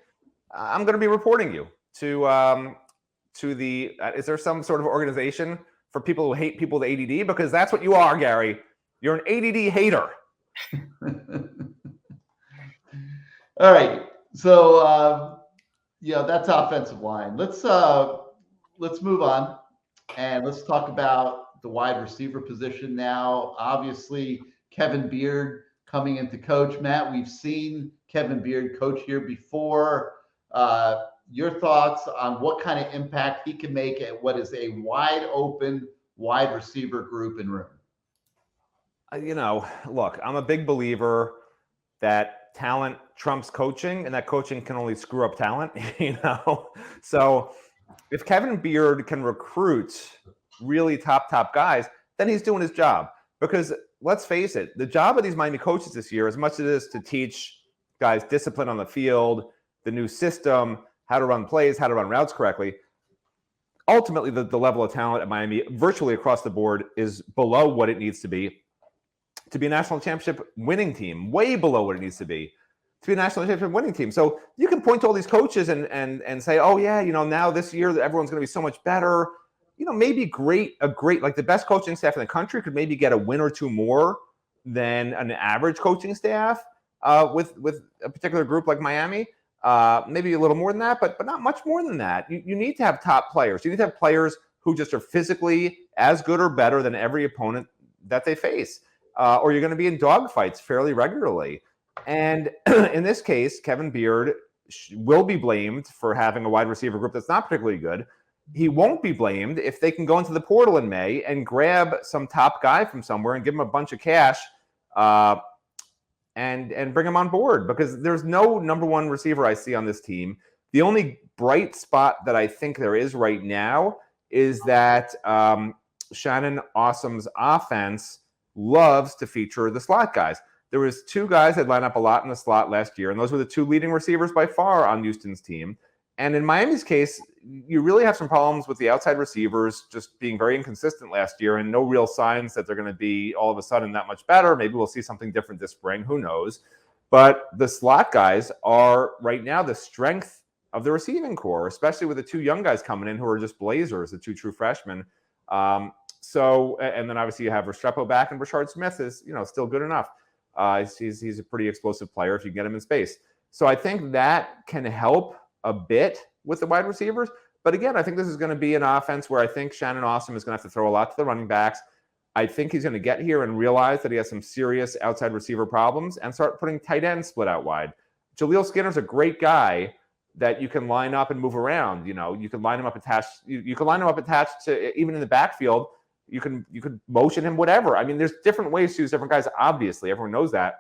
I'm going to be reporting you to the. Is there some sort of organization for people who hate people with ADD? Because that's what you are, Gary. You're an ADD hater. All right, so that's offensive line. Let's move on and let's talk about the wide receiver position now. Obviously, Kevin Beard coming into coach. Matt, we've seen Kevin Beard coach here before. Your thoughts on what kind of impact he can make at what is a wide open wide receiver group and room? Look, I'm a big believer that talent trumps coaching, and that coaching can only screw up talent, So if Kevin Beard can recruit really top guys, then he's doing his job. Because let's face it, the job of these Miami coaches this year, as much as it is to teach guys discipline on the field, the new system, how to run plays, how to run routes correctly, ultimately the level of talent at Miami virtually across the board is below what it needs to be a national championship winning team, way below what it needs to be a national championship winning team. So you can point to all these coaches and say, oh yeah, now this year everyone's going to be so much better. Maybe like the best coaching staff in the country could maybe get a win or two more than an average coaching staff with a particular group like Miami. Maybe a little more than that, but not much more than that. You need to have top players. You need to have players who just are physically as good or better than every opponent that they face. Or you're going to be in dogfights fairly regularly. And in this case, Kevin Beard will be blamed for having a wide receiver group that's not particularly good. He won't be blamed if they can go into the portal in May and grab some top guy from somewhere and give him a bunch of cash and bring him on board, because there's no number one receiver I see on this team. The only bright spot that I think there is right now is that Shannon Awesome's offense loves to feature the slot guys. There was 2 guys that line up a lot in the slot last year, and those were the 2 leading receivers by far on Houston's team. And in Miami's case, you really have some problems with the outside receivers just being very inconsistent last year, and no real signs that they're going to be all of a sudden that much better. Maybe we'll see something different this spring. Who knows? But the slot guys are right now the strength of the receiving core, especially with the 2 young guys coming in who are just blazers, the 2 true freshmen. So, and then obviously you have Restrepo back, and Rashard Smith is, still good enough. He's a pretty explosive player if you get him in space. So I think that can help a bit with the wide receivers. But again, I think this is going to be an offense where I think Shannon Awesome is going to have to throw a lot to the running backs. I think he's going to get here and realize that he has some serious outside receiver problems and start putting tight ends split out wide. Jaleel Skinner's a great guy that you can line up and move around. You can line him up attached. You can line him up attached to even in the backfield. You could motion him, whatever. I mean, there's different ways to use different guys. Obviously, everyone knows that.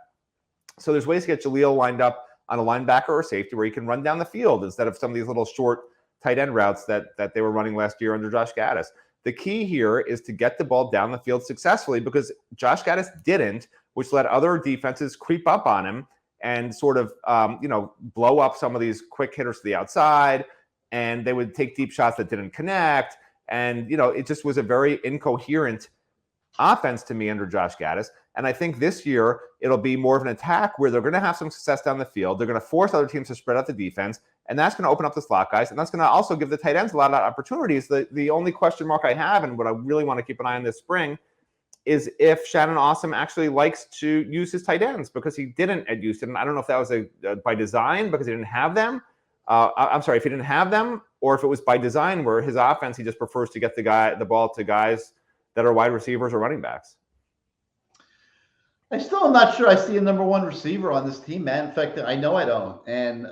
So there's ways to get Jaleel lined up on a linebacker or safety where he can run down the field instead of some of these little short tight end routes that they were running last year under Josh Gaddis. The key here is to get the ball down the field successfully, because Josh Gaddis didn't, which let other defenses creep up on him and sort of, blow up some of these quick hitters to the outside, and they would take deep shots that didn't connect. And, it just was a very incoherent offense to me under Josh Gaddis. And I think this year it'll be more of an attack where they're going to have some success down the field. They're going to force other teams to spread out the defense, and that's going to open up the slot guys, and that's going to also give the tight ends a lot of opportunities. The only question mark I have, and what I really want to keep an eye on this spring, is if Shannon Awesome actually likes to use his tight ends, because he didn't at Houston. I don't know if that was by design because he didn't have them. I'm sorry, if he didn't have them, or if it was by design where his offense, he just prefers to get the ball to guys that are wide receivers or running backs. I still am not sure I see a number one receiver on this team, man. In fact, I know I don't. And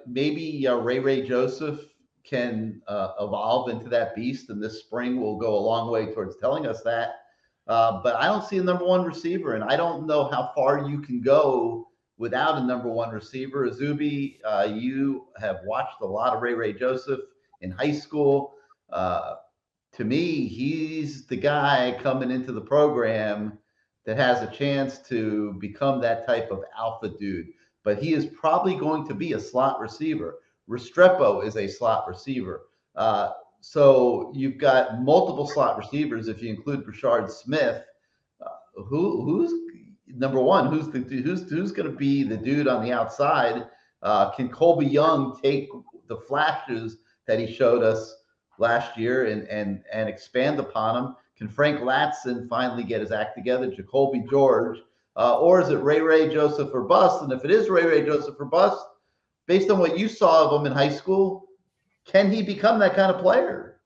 maybe Ray Joseph can evolve into that beast, and this spring will go a long way towards telling us that. But I don't see a number one receiver, and I don't know how far you can go without a number one receiver. Izubee, you have watched a lot of Ray Joseph in high school. To me, he's the guy coming into the program that has a chance to become that type of alpha dude. But he is probably going to be a slot receiver. Restrepo is a slot receiver. So you've got multiple slot receivers if you include Brashard Smith. Who's number one? Who's going to be the dude on the outside? Can Colby Young take the flashes that he showed us last year and expand upon them? Can Frank Latson finally get his act together? Jacoby George, or is it Ray Joseph or bust? And if it is Ray Joseph or bust, based on what you saw of him in high school, can he become that kind of player?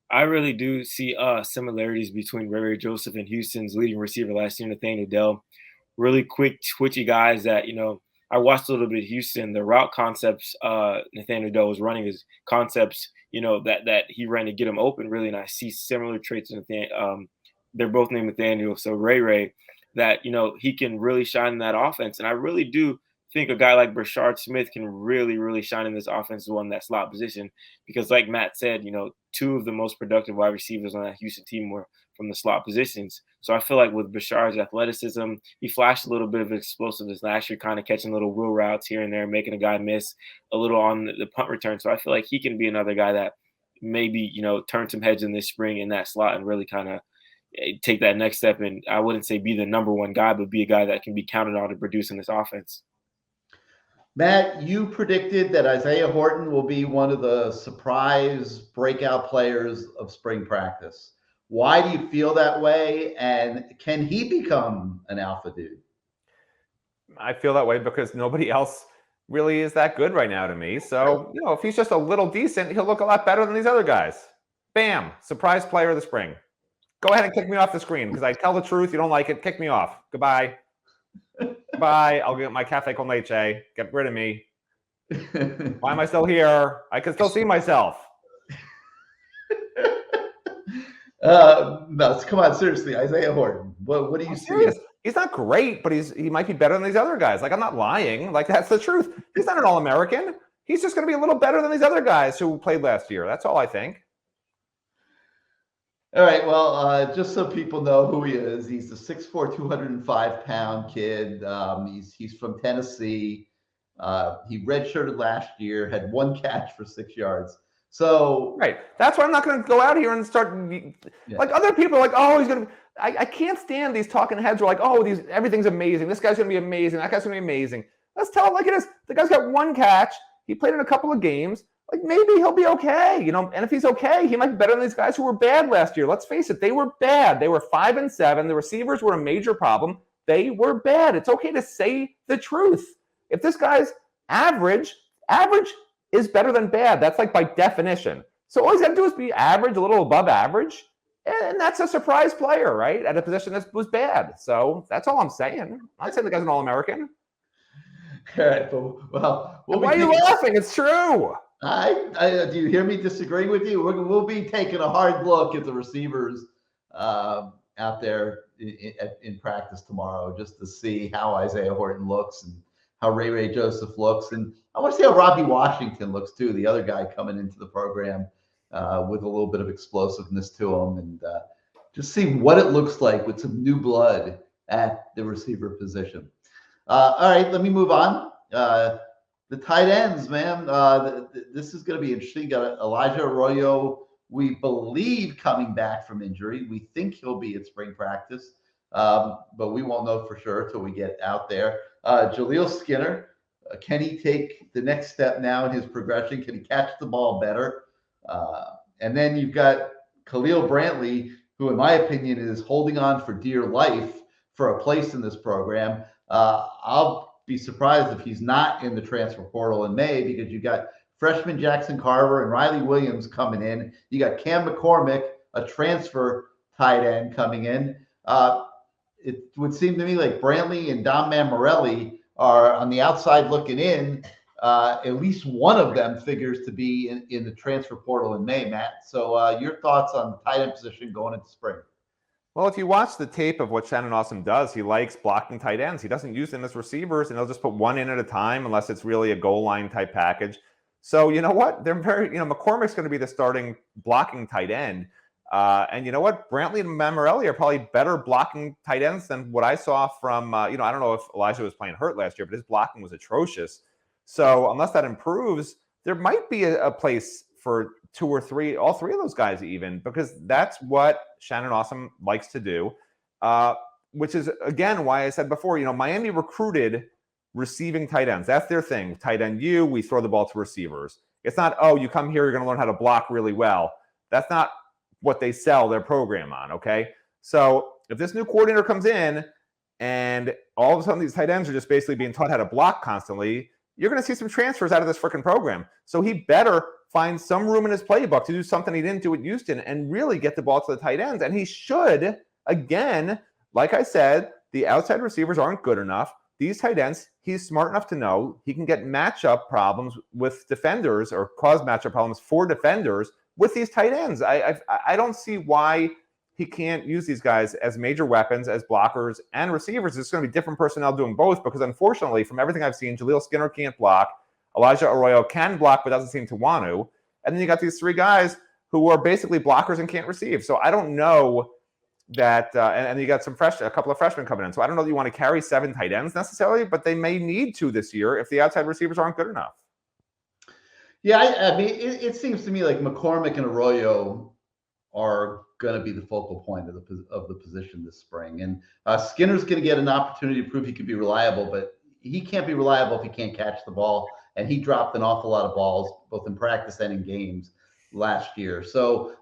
I really do see similarities between Ray Joseph and Houston's leading receiver last year, Nathaniel Dell. Really quick, twitchy guys that, I watched a little bit of Houston. The route concepts Nathaniel Dell was running, his concepts, that he ran to get him open, really. And I see similar traits in Nathaniel. They're both named Nathaniel. So Ray, that, he can really shine in that offense. And I really do think a guy like Brashard Smith can really, really shine in this offense on that slot position, because like Matt said, two of the most productive wide receivers on that Houston team were from the slot positions. So I feel like with Brashard's athleticism, he flashed a little bit of explosiveness last year, kind of catching little wheel routes here and there, making a guy miss a little on the punt return. So I feel like he can be another guy that maybe, turn some heads in this spring in that slot and really kind of take that next step. And I wouldn't say be the number one guy, but be a guy that can be counted on to produce in this offense. Matt, you predicted that Isaiah Horton will be one of the surprise breakout players of spring practice. Why do you feel that way? And can he become an alpha dude? I feel that way because nobody else really is that good right now to me. So, if he's just a little decent, he'll look a lot better than these other guys. Bam, surprise player of the spring. Go ahead and kick me off the screen because I tell the truth. You don't like it. Kick me off. Goodbye. Bye. I'll get my cafe con leche. Get rid of me. Why am I still here? I can still see myself. No, come on, seriously, Isaiah Horton. What do you see? He's not great, but he might be better than these other guys. Like, I'm not lying. Like, that's the truth. He's not an All-American. He's just going to be a little better than these other guys who played last year. That's all I think. All right, well, just so people know who he is, he's a 6'4", 205-pound kid. He's from Tennessee. He redshirted last year, had one catch for 6 yards. So right, that's why I'm not going to go out here and start like other people are like, oh, he's going to. I can't stand these talking heads who are like, oh, everything's amazing. This guy's going to be amazing. That guy's going to be amazing. Let's tell it like it is. The guy's got one catch. He played in a couple of games. Like, maybe he'll be okay, and if he's okay, he might be better than these guys who were bad last year. Let's face it, they were bad. They were 5-7. The receivers were a major problem. They were bad. It's okay to say the truth. If this guy's average is better than bad. That's like by definition. So all he's got to do is be average, a little above average, and that's a surprise player, right? At a position that was bad. So that's all I'm saying. I'm not saying the guy's an All-American. All right, well, why are you laughing? It's true. Do you hear me disagreeing with you? We'll be taking a hard look at the receivers out there in practice tomorrow, just to see how Isaiah Horton looks and how Ray Joseph looks, and I want to see how Robbie Washington looks too, the other guy coming into the program with a little bit of explosiveness to him, and just see what it looks like with some new blood at the receiver position. All right, let me move on. The tight ends, man. This is going to be interesting. Got Elijah Arroyo we believe, coming back from injury. We think he'll be at spring practice, but we won't know for sure until we get out there. Jaleel Skinner, can he take the next step now in his progression? Can he catch the ball better? And then you've got Khalil Brantley, who, in my opinion, is holding on for dear life for a place in this program. I'll be surprised if he's not in the transfer portal in May, because you got freshman Jackson Carver and Riley Williams coming in. You got Cam McCormick, a transfer tight end, coming in. It would seem to me like Brantley and Dom Mammarelli are on the outside looking in. At least one of them figures to be in the transfer portal in May, Matt. So your thoughts on the tight end position going into spring? Well, if you watch the tape of what Shannon Awesome does, he likes blocking tight ends. He doesn't use them as receivers, and he'll just put one in at a time unless it's really a goal line type package. So you know what? They're very, McCormick's going to be the starting blocking tight end. And you know what? Brantley and Mammarelli are probably better blocking tight ends than what I saw from, I don't know if Elijah was playing hurt last year, but his blocking was atrocious. So unless that improves, there might be a place for two or three, all three of those guys even, because that's what Shannon Awesome likes to do, which is, again, why I said before, Miami recruited receiving tight ends. That's their thing. Tight end we throw the ball to receivers. It's not, oh, you come here, you're going to learn how to block really well. That's not what they sell their program on, okay? So if this new coordinator comes in and all of a sudden these tight ends are just basically being taught how to block constantly, you're going to see some transfers out of this freaking program. So he better find some room in his playbook to do something he didn't do at Houston and really get the ball to the tight ends. And he should, again, like I said, the outside receivers aren't good enough. These tight ends, he's smart enough to know he can get matchup problems with defenders or cause matchup problems for defenders with these tight ends. I don't see why he can't use these guys as major weapons, as blockers and receivers. It's going to be different personnel doing both because, unfortunately, from everything I've seen, Jaleel Skinner can't block. Elijah Arroyo can block but doesn't seem to want to. And then you got these three guys who are basically blockers and can't receive. So I don't know that, and you got a couple of freshmen coming in. So I don't know that you want to carry 7 tight ends necessarily, but they may need to this year if the outside receivers aren't good enough. Yeah, I mean, it seems to me like McCormick and Arroyo are going to be the focal point of the position this spring. And Skinner's going to get an opportunity to prove he can be reliable, but he can't be reliable if he can't catch the ball. And he dropped an awful lot of balls, both in practice and in games last year. So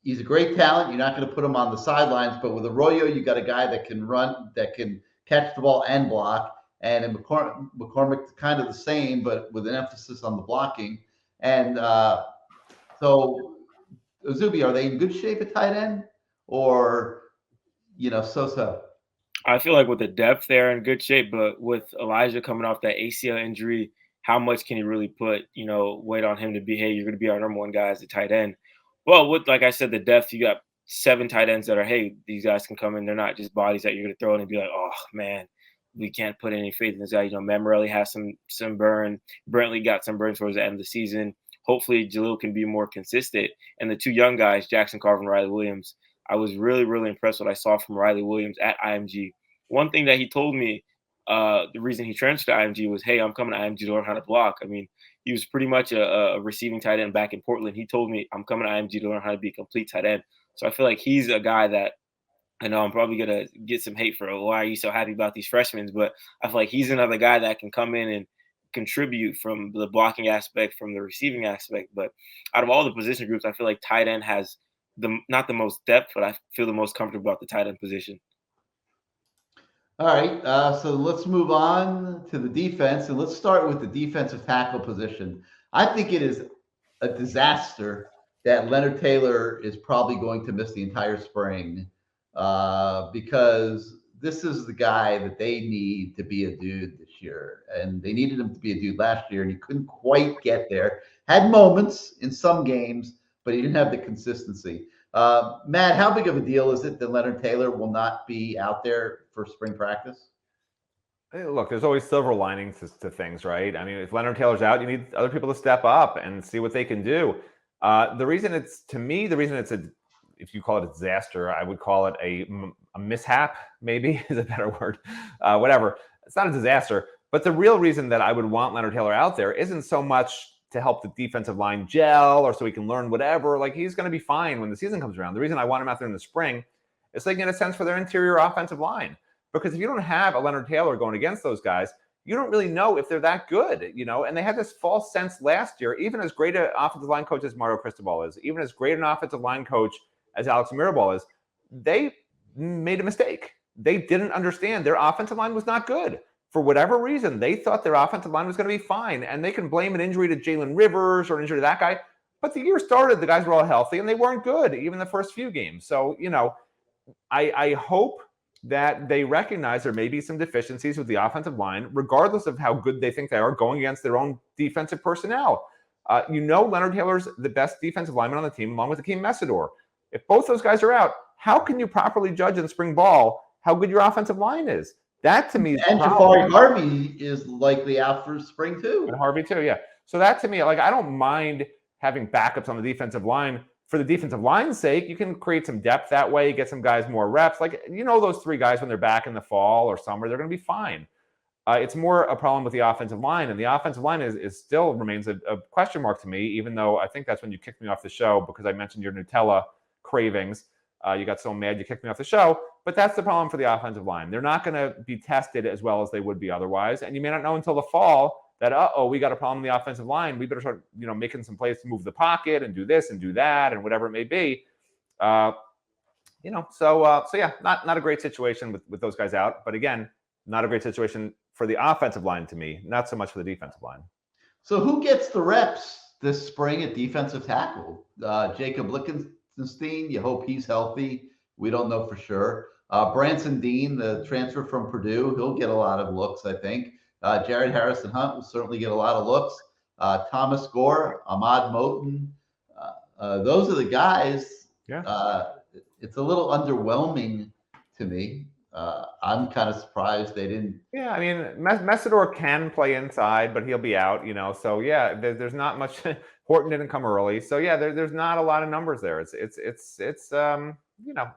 he's a great talent. You're not going to put him on the sidelines, but with Arroyo, you got a guy that can run, that can catch the ball and block. And in McCormick, kind of the same, but with an emphasis on the blocking. And so, Izubee, are they in good shape at tight end, or so-so? I feel like with the depth, they're in good shape, but with Elijah coming off that ACL injury, how much can you really put, weight on him to be, hey, you're going to be our number one guy as a tight end? Well, with, like I said, the depth, you got 7 tight ends that are, hey, these guys can come in. They're not just bodies that you're going to throw in and be like, oh, man, we can't put any faith in this guy. Mammarelli has some burn. Brantley got some burn towards the end of the season. Hopefully, Jaleel can be more consistent. And the 2 young guys, Jackson Carver and Riley Williams, I was really, really impressed with what I saw from Riley Williams at IMG. One thing that he told me, the reason he transferred to IMG was, hey, I'm coming to IMG to learn how to block. I mean, he was pretty much a receiving tight end back in Portland. He told me, I'm coming to IMG to learn how to be a complete tight end. So I feel like he's a guy that, I know I'm probably going to get some hate for, why are you so happy about these freshmen? But I feel like he's another guy that can come in and contribute from the blocking aspect, from the receiving aspect. But out of all the position groups, I feel like tight end has not the most depth, but I feel the most comfortable about the tight end position. All right, so let's move on to the defense, and let's start with the defensive tackle position. I think it is a disaster that Leonard Taylor is probably going to miss the entire spring, because this is the guy that they need to be a dude this year, and they needed him to be a dude last year, and he couldn't quite get there. Had moments in some games, but he didn't have the consistency. Matt, how big of a deal is it that Leonard Taylor will not be out there for spring practice? Hey, look, there's always silver linings to things, right? I mean, if Leonard Taylor's out, you need other people to step up and see what they can do. The reason it's if you call it a disaster, I would call it a mishap, maybe is a better word. Whatever. It's not a disaster. But the real reason that I would want Leonard Taylor out there isn't so much to help the defensive line gel or so he can learn whatever. Like, he's going to be fine when the season comes around. The reason I want him out there in the spring is so they can get a sense for their interior offensive line. Because if you don't have a Leonard Taylor going against those guys, you don't really know if they're that good, you know. And they had this false sense last year, even as great an offensive line coach as Mario Cristobal is, even as great an offensive line coach as Alex Mirabal is, they made a mistake. They didn't understand their offensive line was not good. For whatever reason, they thought their offensive line was going to be fine. And they can blame an injury to Jalen Rivers or an injury to that guy. But the year started, the guys were all healthy, and they weren't good, even the first few games. So, you know, I hope that they recognize there may be some deficiencies with the offensive line, regardless of how good they think they are going against their own defensive personnel. You know, Leonard Taylor's the best defensive lineman on the team, along with Akeem Messidor. If both those guys are out, how can you properly judge in spring ball how good your offensive line is? That to me is and Jafari Harvey is likely out for spring too. And Harvey too, yeah. So that to me, like, I don't mind having backups on the defensive line. For the defensive line's sake, you can create some depth that way, get some guys more reps. Like, you know, those three guys, when they're back in the fall or summer, they're going to be fine. It's more a problem with the offensive line. And the offensive line is still remains a question mark to me, even though I think that's when you kicked me off the show because I mentioned your Nutella cravings. You got so mad you kicked me off the show. But that's the problem for the offensive line. They're not going to be tested as well as they would be otherwise. And you may not know until the fall that, we got a problem in the offensive line. We better start, you know, making some plays to move the pocket and do this and do that and whatever it may be. You know, so yeah, not a great situation with those guys out. But again, not a great situation for the offensive line to me, not so much for the defensive line. So who gets the reps this spring at defensive tackle? Jacob Lichtenstein, you hope he's healthy. We don't know for sure. Branson Dean, the transfer from Purdue, he'll get a lot of looks, I think. Jared Harrison Hunt will certainly get a lot of looks. Thomas Gore, Ahmad Moten, those are the guys. Yeah. It's a little underwhelming to me. I'm kind of surprised they didn't. Yeah, I mean, Messidor can play inside, but he'll be out, you know. So yeah, there's not much. Horton didn't come early, so yeah, there's not a lot of numbers there. It's you know,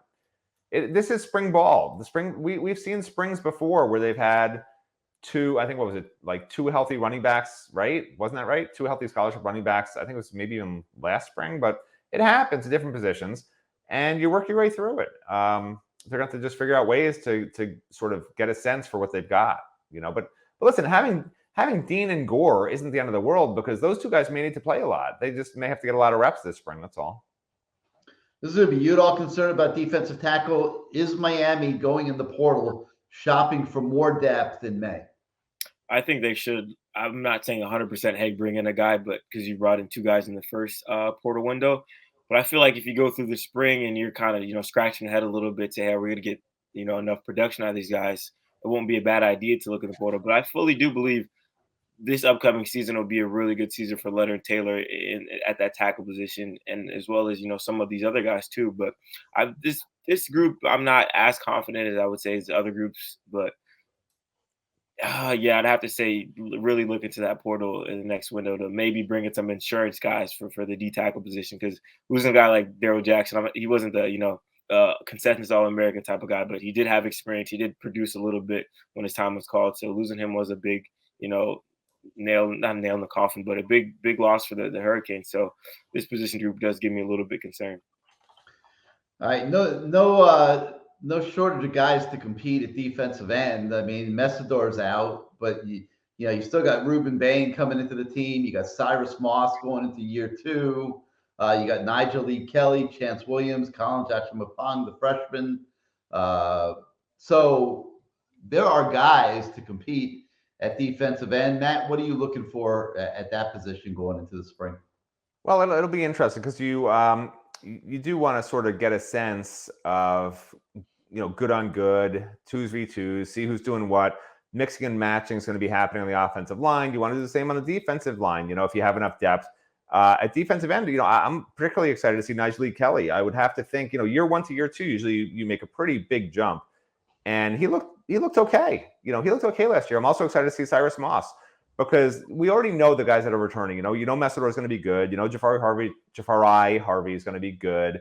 this is spring ball. The spring we've seen springs before where they've had two healthy running backs, right? Wasn't that right? Two healthy scholarship running backs. I think it was maybe even last spring, but it happens at different positions, and you work your way through it. They're going to have to just figure out ways to sort of get a sense for what they've got, you know. But listen, having Dean and Gore isn't the end of the world because those two guys may need to play a lot. They just may have to get a lot of reps this spring. That's all. Izubee, you at all concerned about defensive tackle? Is Miami going in the portal shopping for more depth in May? I think they should. I'm not saying 100% hey, bring in a guy, but because you brought in two guys in the first portal window. But I feel like if you go through the spring and you're kind of, you know, scratching your head a little bit to, hey, we're going to get, you know, enough production out of these guys, it won't be a bad idea to look at the portal. But I fully do believe this upcoming season will be a really good season for Leonard Taylor at that tackle position, and as well as, you know, some of these other guys too. But this group, I'm not as confident as I would say as the other groups. But yeah, I'd have to say really look into that portal in the next window to maybe bring in some insurance guys for the D tackle position, because losing a guy like Daryl Jackson, he wasn't the, you know, consensus All-American type of guy, but he did have experience. He did produce a little bit when his time was called. So losing him was a big, you know, not nail in the coffin, but a big loss for the Hurricanes. So this position group does give me a little bit concerned. All right, no shortage of guys to compete at defensive end. I mean, Messidor's out, but you still got Ruben Bain coming into the team. You got Cyrus Moss going into year 2. You got Nigel Lee Kelly, Chance Williams, Colin Jachimapong, the freshman. So there are guys to compete at defensive end. Matt, what are you looking for at that position going into the spring? Well, it'll be interesting because you do want to sort of get a sense of, you know, good on good, 2v2s, see who's doing what. Mixing and matching is going to be happening on the offensive line. You want to do the same on the defensive line, you know, if you have enough depth. At defensive end, you know, I'm particularly excited to see Nigel Lee Kelly. I would have to think, you know, year 1 to year 2, usually you make a pretty big jump. And he looked okay. You know, he looked okay last year. I'm also excited to see Cyrus Moss because we already know the guys that are returning. You know Messidor is going to be good. You know, Jafari Harvey is going to be good.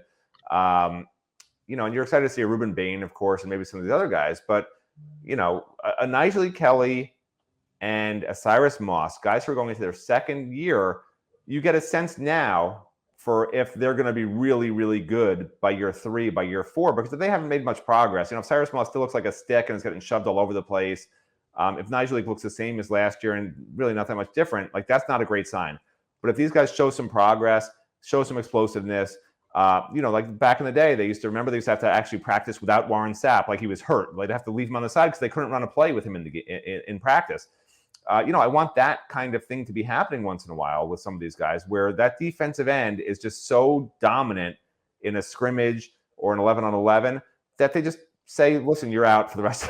You know, and you're excited to see a Ruben Bain, of course, and maybe some of the other guys. But, you know, a Nigel Lee Kelly and a Cyrus Moss, guys who are going into their second year, you get a sense now for if they're going to be really, really good by year 3, by year 4, because if they haven't made much progress, if Cyrus Small still looks like a stick and is getting shoved all over the place, if Nigel looks the same as last year and really not that much different, like that's not a great sign. But if these guys show some progress, show some explosiveness, like back in the day, they used to have to actually practice without Warren Sapp, like he was hurt. They'd have to leave him on the side because they couldn't run a play with him in practice. I want that kind of thing to be happening once in a while with some of these guys, where that defensive end is just so dominant in a scrimmage or an 11-on-11 that they just say, "Listen, you're out for the rest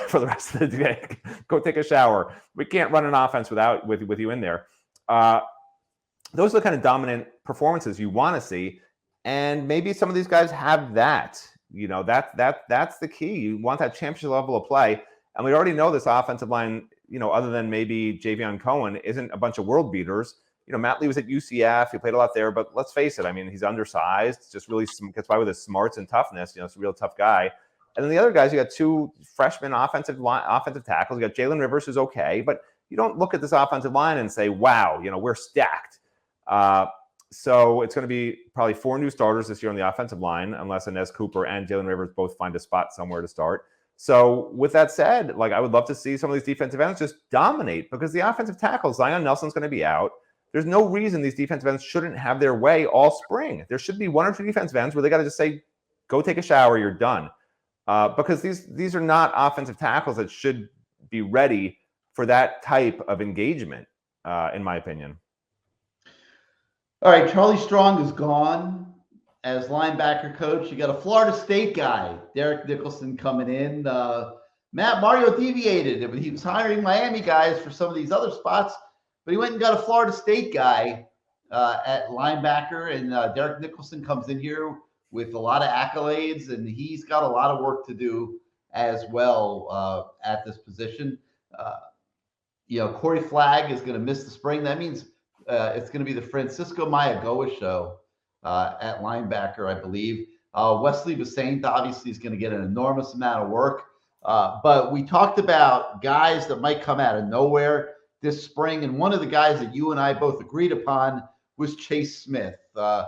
of the day. Go take a shower. We can't run an offense with you in there." Those are the kind of dominant performances you want to see, and maybe some of these guys have that. That's the key. You want that championship level of play, and we already know this offensive line. Other than maybe Javion Cohen, isn't a bunch of world beaters. Matt Lee was at UCF. He played a lot there, but let's face it. I mean, he's undersized, just really gets by with his smarts and toughness. It's a real tough guy. And then the other guys, you got 2 freshman offensive tackles. You got Jalen Rivers, who's okay, but you don't look at this offensive line and say, wow, we're stacked. So it's going to be probably 4 new starters this year on the offensive line, unless Inez Cooper and Jalen Rivers both find a spot somewhere to start. So with that said, I would love to see some of these defensive ends just dominate, because the offensive tackles, Zion Nelson's going to be out. There's no reason these defensive ends shouldn't have their way all spring. There should be 1 or 2 defensive ends where they got to just say, go take a shower, you're done. Because these are not offensive tackles that should be ready for that type of engagement, in my opinion. All right, Charlie Strong is gone as linebacker coach. You got a Florida State guy, Derek Nicholson, coming in. Mario deviated. He was hiring Miami guys for some of these other spots, but he went and got a Florida State guy at linebacker, and Derek Nicholson comes in here with a lot of accolades, and he's got a lot of work to do as well at this position. Corey Flagg is going to miss the spring. That means it's going to be the Francisco Mayagoa show at linebacker, I believe. Wesley Basaint obviously is going to get an enormous amount of work. But we talked about guys that might come out of nowhere this spring. And one of the guys that you and I both agreed upon was Chase Smith, a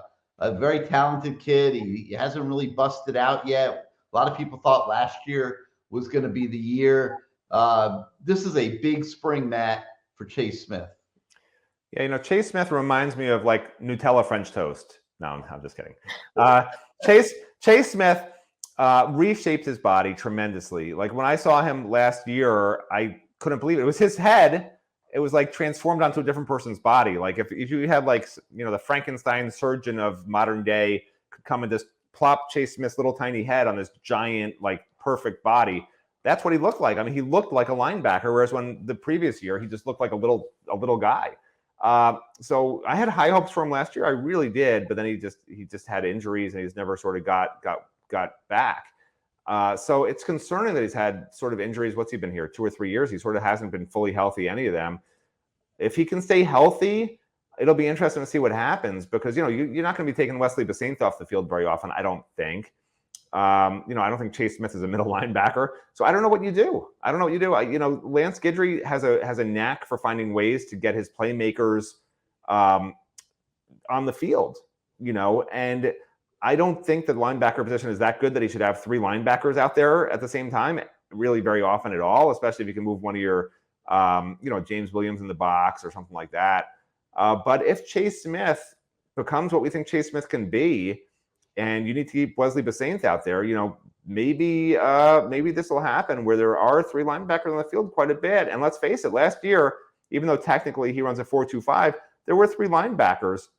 very talented kid. He hasn't really busted out yet. A lot of people thought last year was going to be the year. This is a big spring, Matt, for Chase Smith. Yeah, Chase Smith reminds me of like Nutella French toast. No, I'm just kidding. Chase Smith reshaped his body tremendously. Like when I saw him last year, I couldn't believe it. It was his head. It was like transformed onto a different person's body. Like if you had the Frankenstein surgeon of modern day could come and just plop Chase Smith's little tiny head on this giant, perfect body. That's what he looked like. I mean, he looked like a linebacker, whereas when the previous year, he just looked like a little guy. So I had high hopes for him last year. I really did, but then he just had injuries and he's never sort of got back. So it's concerning that he's had sort of injuries. What's he been here? 2 or 3 years? He sort of hasn't been fully healthy, any of them. If he can stay healthy, it'll be interesting to see what happens, because, you're not going to be taking Wesley Basaint off the field very often, I don't think. I don't think Chase Smith is a middle linebacker. So I don't know what you do. Lance Guidry has a knack for finding ways to get his playmakers on the field, and I don't think the linebacker position is that good that he should have 3 linebackers out there at the same time, really very often at all, especially if you can move one of your, James Williams in the box or something like that. But if Chase Smith becomes what we think Chase Smith can be, and you need to keep Wesley Basaint out there, maybe this will happen where there are 3 linebackers on the field quite a bit. And let's face it, last year, even though technically he runs a 4-2-5, there were 3 linebackers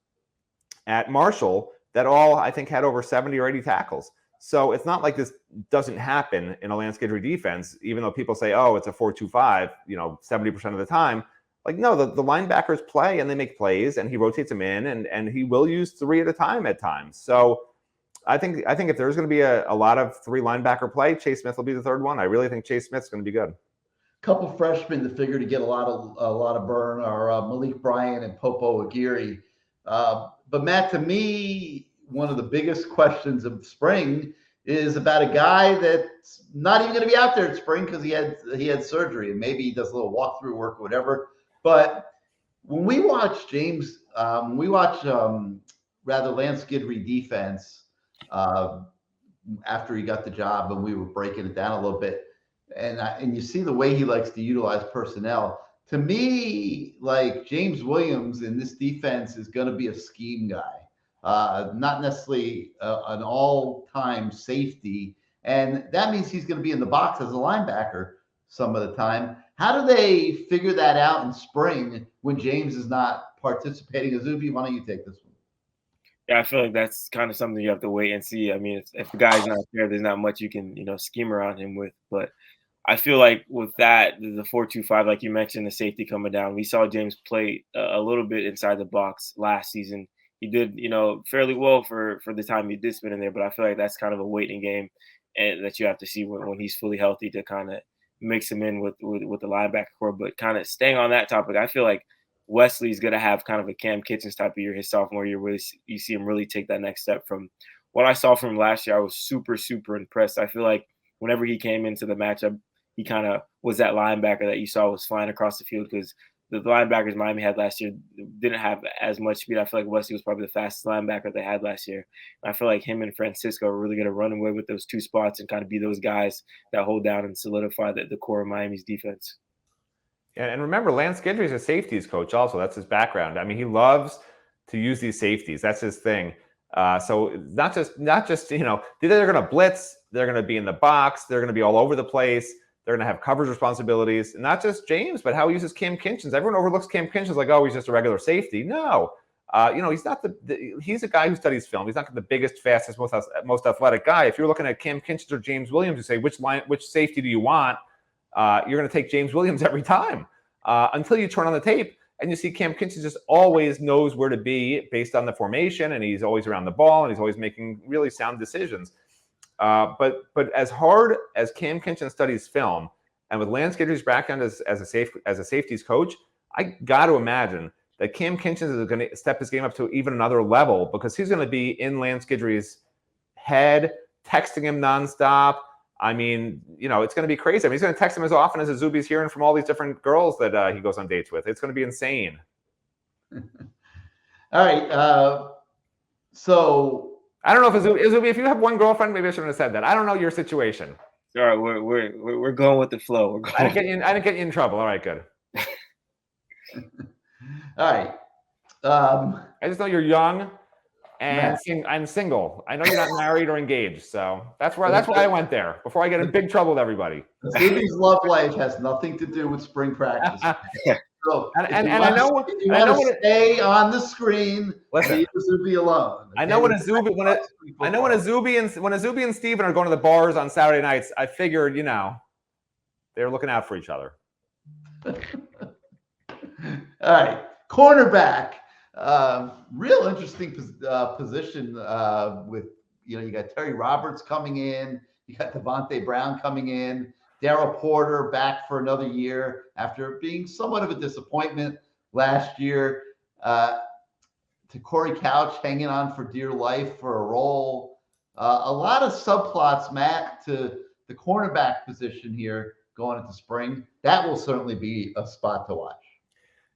at Marshall that all, I think, had over 70 or 80 tackles. So it's not like this doesn't happen in a Lance Guidry defense, even though people say, oh, it's a 4-2-5, 70% of the time. No, the linebackers play and they make plays, and he rotates them in, and he will use 3 at a time at times. So I think if there's going to be a lot of 3 linebacker play, Chase Smith will be the 3rd one. I really think Chase Smith's going to be good. Couple freshmen to figure to get a lot of burn are Malik Bryant and Popo Aguirre. But Matt, to me, one of the biggest questions of spring is about a guy that's not even going to be out there at spring because he had surgery, and maybe he does a little walkthrough work or whatever. But when we watch James we watch Lance Guidry defense after he got the job, and we were breaking it down a little bit. And you see the way he likes to utilize personnel. To me, like James Williams in this defense is going to be a scheme guy, not necessarily an all-time safety. And that means he's going to be in the box as a linebacker some of the time. How do they figure that out in spring when James is not participating? Izubee, why don't you take this one? Yeah, I feel like that's kind of something you have to wait and see. I mean, if the guy's not there, there's not much you can, scheme around him with. But I feel like with that, the 4-2-5, like you mentioned, the safety coming down, we saw James play a little bit inside the box last season. He did, fairly well for the time he did spend in there. But I feel like that's kind of a waiting game, and that you have to see when he's fully healthy to kind of mix him in with the linebacker core. But kind of staying on that topic, I feel like Wesley's going to have kind of a Cam Kitchens type of year his sophomore year, where you see him really take that next step. From what I saw from him last year, I was super, super impressed. I feel like whenever he came into the matchup, he kind of was that linebacker that you saw was flying across the field, because the linebackers Miami had last year didn't have as much speed. I feel like Wesley was probably the fastest linebacker they had last year. And I feel like him and Francisco are really going to run away with those two spots and kind of be those guys that hold down and solidify the core of Miami's defense. And remember, Lance Guidry is a safeties coach also. That's his background. I mean, he loves to use these safeties. That's his thing. So not just they're going to blitz. They're going to be in the box. They're going to be all over the place. They're going to have coverage responsibilities. And not just James, but how he uses Cam Kitchens. Everyone overlooks Cam Kitchens like, oh, he's just a regular safety. No. He's not he's a guy who studies film. He's not the biggest, fastest, most athletic guy. If you're looking at Cam Kitchens or James Williams, you say, which safety do you want? You're going to take James Williams every time until you turn on the tape and you see Cam Kitchens just always knows where to be based on the formation, and he's always around the ball, and he's always making really sound decisions. But as hard as Cam Kitchens studies film, and with Lance Guidry's background as a safeties coach, I got to imagine that Cam Kitchens is going to step his game up to even another level, because he's going to be in Lance Guidry's head, texting him nonstop. I mean, it's going to be crazy. I mean, he's going to text him as often as Izubee's hearing from all these different girls that he goes on dates with. It's going to be insane. All right. So I don't know if Izubee, if you have one girlfriend, maybe I shouldn't have said that. I don't know your situation. All right, we're going with the flow. I didn't get you in trouble. All right, good. All right. I just know you're young and I'm single. I know you're not married or engaged, so that's why I went there before I get in big trouble with everybody. Izubee's love life has nothing to do with spring practice. So I know what stay on the screen. Leave Izubee alone. I know when Izubee and Steven are going to the bars on Saturday nights, I figured, they're looking out for each other. All right, cornerback. Real interesting position with, you got Terry Roberts coming in, you got Devontae Brown coming in, Darryl Porter back for another year after being somewhat of a disappointment last year. To Corey Couch hanging on for dear life for a role. A lot of subplots, Matt, to the cornerback position here going into spring. That will certainly be a spot to watch.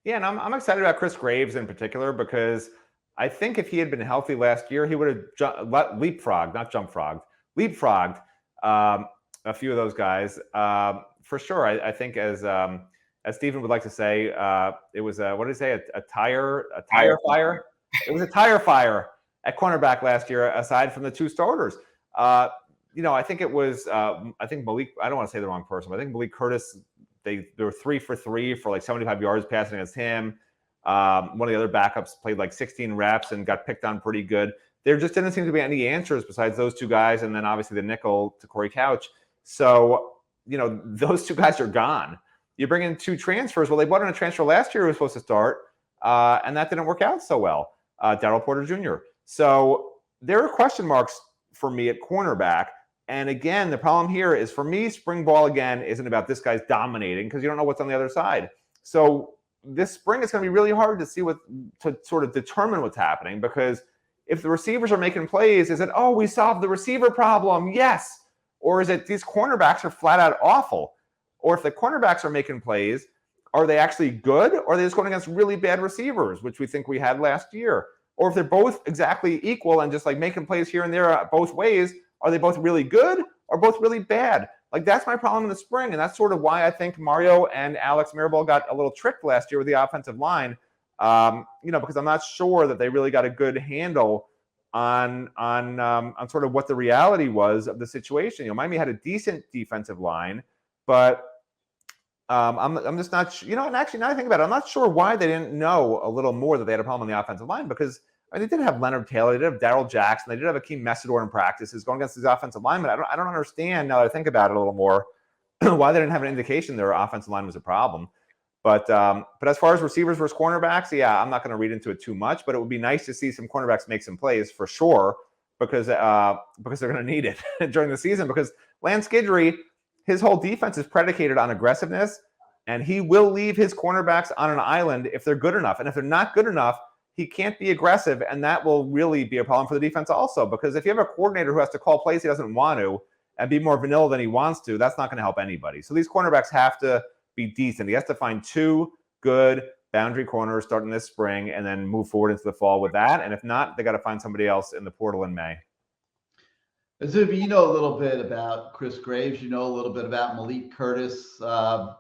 Yeah, and I'm excited about Chris Graves in particular, because I think if he had been healthy last year, he would have leapfrogged a few of those guys for sure. I think as Stephen would like to say, it was what did he say? A tire fire. It was a tire fire at cornerback last year, aside from the two starters. I think it was I think Malik. I don't want to say the wrong person, but I think Malik Curtis. They were 3 for 3 for like 75 yards passing against him. One of the other backups played like 16 reps and got picked on pretty good. There just didn't seem to be any answers besides those two guys, and then obviously the nickel to Corey Couch. So, those two guys are gone. You bring in two transfers. Well, they brought in a transfer last year who was supposed to start, and that didn't work out so well, Darryl Porter Jr. So there are question marks for me at cornerback. And again, the problem here is, for me, spring ball again isn't about this guy's dominating, because you don't know what's on the other side. So this spring it's going to be really hard to sort of determine what's happening, because if the receivers are making plays, is it, oh, we solved the receiver problem? Yes. Or is it these cornerbacks are flat out awful? Or if the cornerbacks are making plays, are they actually good, or are they just going against really bad receivers, which we think we had last year? Or if they're both exactly equal and just like making plays here and there both ways, are they both really good or both really bad? Like, that's my problem in the spring, and that's sort of why I think Mario and Alex Mirabal got a little tricked last year with the offensive line. Because I'm not sure that they really got a good handle on sort of what the reality was of the situation. Miami had a decent defensive line, but I'm just not, and actually now I think about it, I'm not sure why they didn't know a little more that they had a problem on the offensive line, because they did have Leonard Taylor, they did have Darrell Jackson, they did have Akeem Messidor in practices going against these offensive linemen. I don't understand, now that I think about it a little more, why they didn't have an indication their offensive line was a problem. But as far as receivers versus cornerbacks, yeah, I'm not going to read into it too much, but it would be nice to see some cornerbacks make some plays for sure, because they're going to need it during the season, because Lance Guidry, his whole defense is predicated on aggressiveness, and he will leave his cornerbacks on an island if they're good enough. And if they're not good enough, he can't be aggressive, and that will really be a problem for the defense also, because if you have a coordinator who has to call plays he doesn't want to and be more vanilla than he wants to, that's not going to help anybody. So these cornerbacks have to be decent. He has to find two good boundary corners starting this spring and then move forward into the fall with that. And if not, they got to find somebody else in the portal in May. Izubee, you know a little bit about Chris Graves. You know a little bit about Malik Curtis.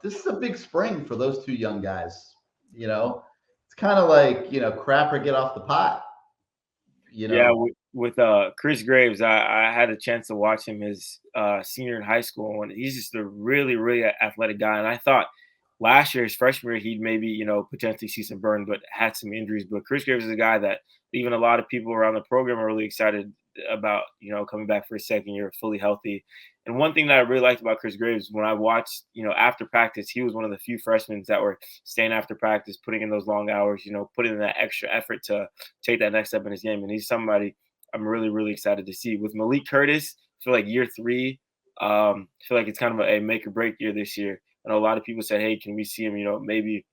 This is a big spring for those two young guys. It's kind of like, crap or get off the pot. Yeah, with Chris Graves, I had a chance to watch him his senior in high school, and he's just a really, really athletic guy. And I thought last year, his freshman year, he'd maybe, potentially see some burn, but had some injuries. But Chris Graves is a guy that even a lot of people around the program are really excited about, coming back for his second year fully healthy. And one thing that I really liked about Chris Graves, when I watched, after practice, he was one of the few freshmen that were staying after practice, putting in those long hours, putting in that extra effort to take that next step in his game. And he's somebody I'm really, really excited to see. With Malik Curtis, I feel like year 3, I feel like it's kind of a make or break year this year. I know a lot of people said, hey, can we see him, maybe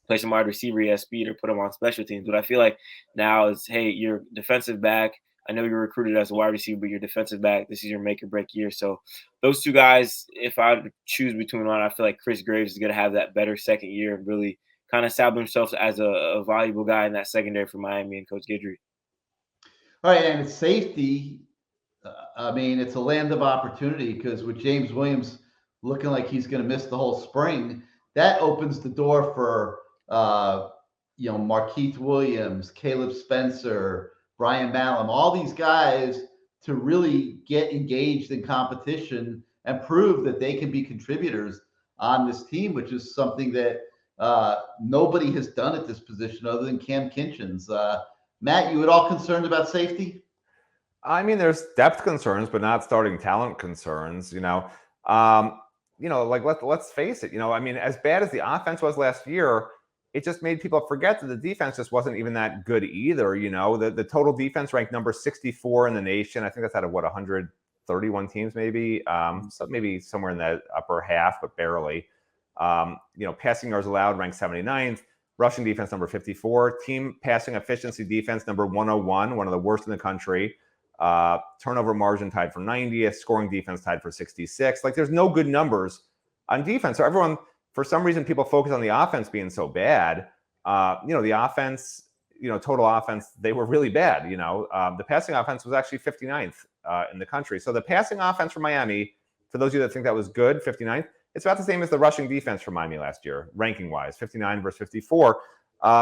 play some wide receiver, he has speed, or put him on special teams. But I feel like now it's, hey, you're defensive back. I know you're recruited as a wide receiver, but you're defensive back. This is your make or break year. So those two guys, if I choose between one, I feel like Chris Graves is going to have that better second year and really kind of establish himself as a valuable guy in that secondary for Miami and Coach Guidry. All right, and safety, it's a land of opportunity, because with James Williams looking like he's going to miss the whole spring, that opens the door for, Markeith Williams, Caleb Spencer, Brian Malum, all these guys to really get engaged in competition and prove that they can be contributors on this team, which is something that nobody has done at this position other than Cam Kinchins. Matt, you at all concerned about safety? There's depth concerns, but not starting talent concerns. Let's face it. As bad as the offense was last year, it just made people forget that the defense just wasn't even that good either. The total defense ranked number 64 in the nation. I think that's out of 131 teams, maybe. So maybe somewhere in that upper half, but barely. Passing yards allowed ranked 79th. Rushing defense number 54. Team passing efficiency defense number 101, one of the worst in the country. Turnover margin tied for 90th. Scoring defense tied for 66. Like, there's no good numbers on defense. So everyone, for some reason, people focus on the offense being so bad. The offense, total offense, they were really bad. The passing offense was actually 59th in the country. So the passing offense for Miami, for those of you that think that was good, 59th, it's about the same as the rushing defense for Miami last year, ranking wise, 59 versus 54.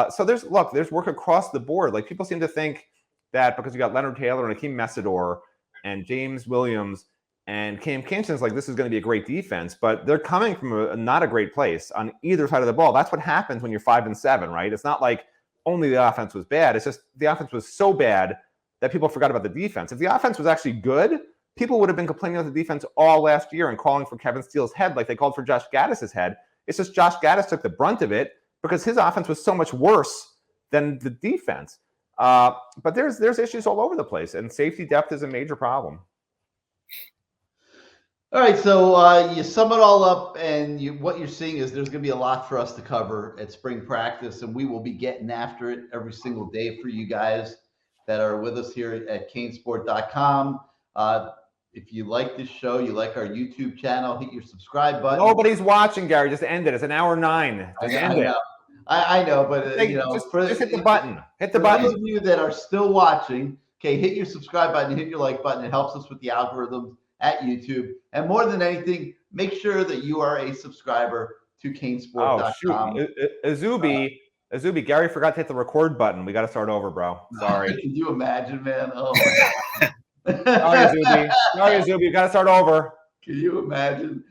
So there's work across the board. Like, people seem to think that because you got Leonard Taylor and Akeem Messidor and James Williams and Cam Kinchins, like, this is going to be a great defense, but they're coming from not a great place on either side of the ball. That's what happens when you're 5-7, right? It's not like only the offense was bad. It's just the offense was so bad that people forgot about the defense. If the offense was actually good, people would have been complaining about the defense all last year and calling for Kevin Steele's head like they called for Josh Gaddis's head. It's just Josh Gaddis took the brunt of it because his offense was so much worse than the defense. But there's issues all over the place, and safety depth is a major problem. All right, so you sum it all up, and what you're seeing is there's going to be a lot for us to cover at spring practice, and we will be getting after it every single day for you guys that are with us here at CaneSport.com. If you like this show, you like our YouTube channel, hit your subscribe button. Nobody's watching, Gary. Just end it. It's an hour 9. Just end it. I know, but just hit the button. Hit the for button. those of you that are still watching, okay, hit your subscribe button, hit your like button. It helps us with the algorithms at YouTube. And more than anything, make sure that you are a subscriber to CaneSport.com. Oh, shoot. Izubee, Gary forgot to hit the record button. We got to start over, bro. Sorry. Can you imagine, man? Oh, my God. Sorry, Izubee. You got to start over. Can you imagine?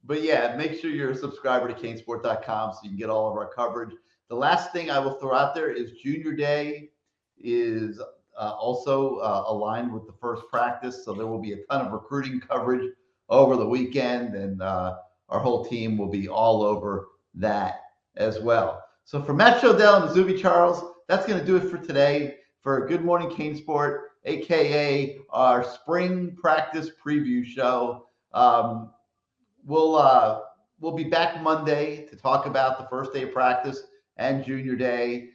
But yeah, make sure you're a subscriber to CaneSport.com so you can get all of our coverage. The last thing I will throw out there is Junior Day is also aligned with the first practice. So there will be a ton of recruiting coverage over the weekend, and our whole team will be all over that as well. So for Matt Shodell and Izubee Charles, that's going to do it for today for Good Morning CaneSport, aka our spring practice preview show. We'll be back Monday to talk about the first day of practice and Junior Day.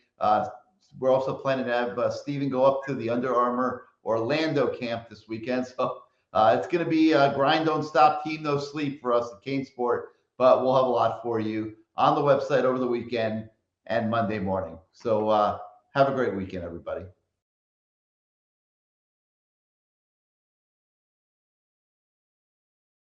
We're also planning to have Steven go up to the Under Armour Orlando camp this weekend. So it's going to be a grind, don't stop, team, no sleep for us at CaneSport. But we'll have a lot for you on the website over the weekend and Monday morning. So have a great weekend, everybody.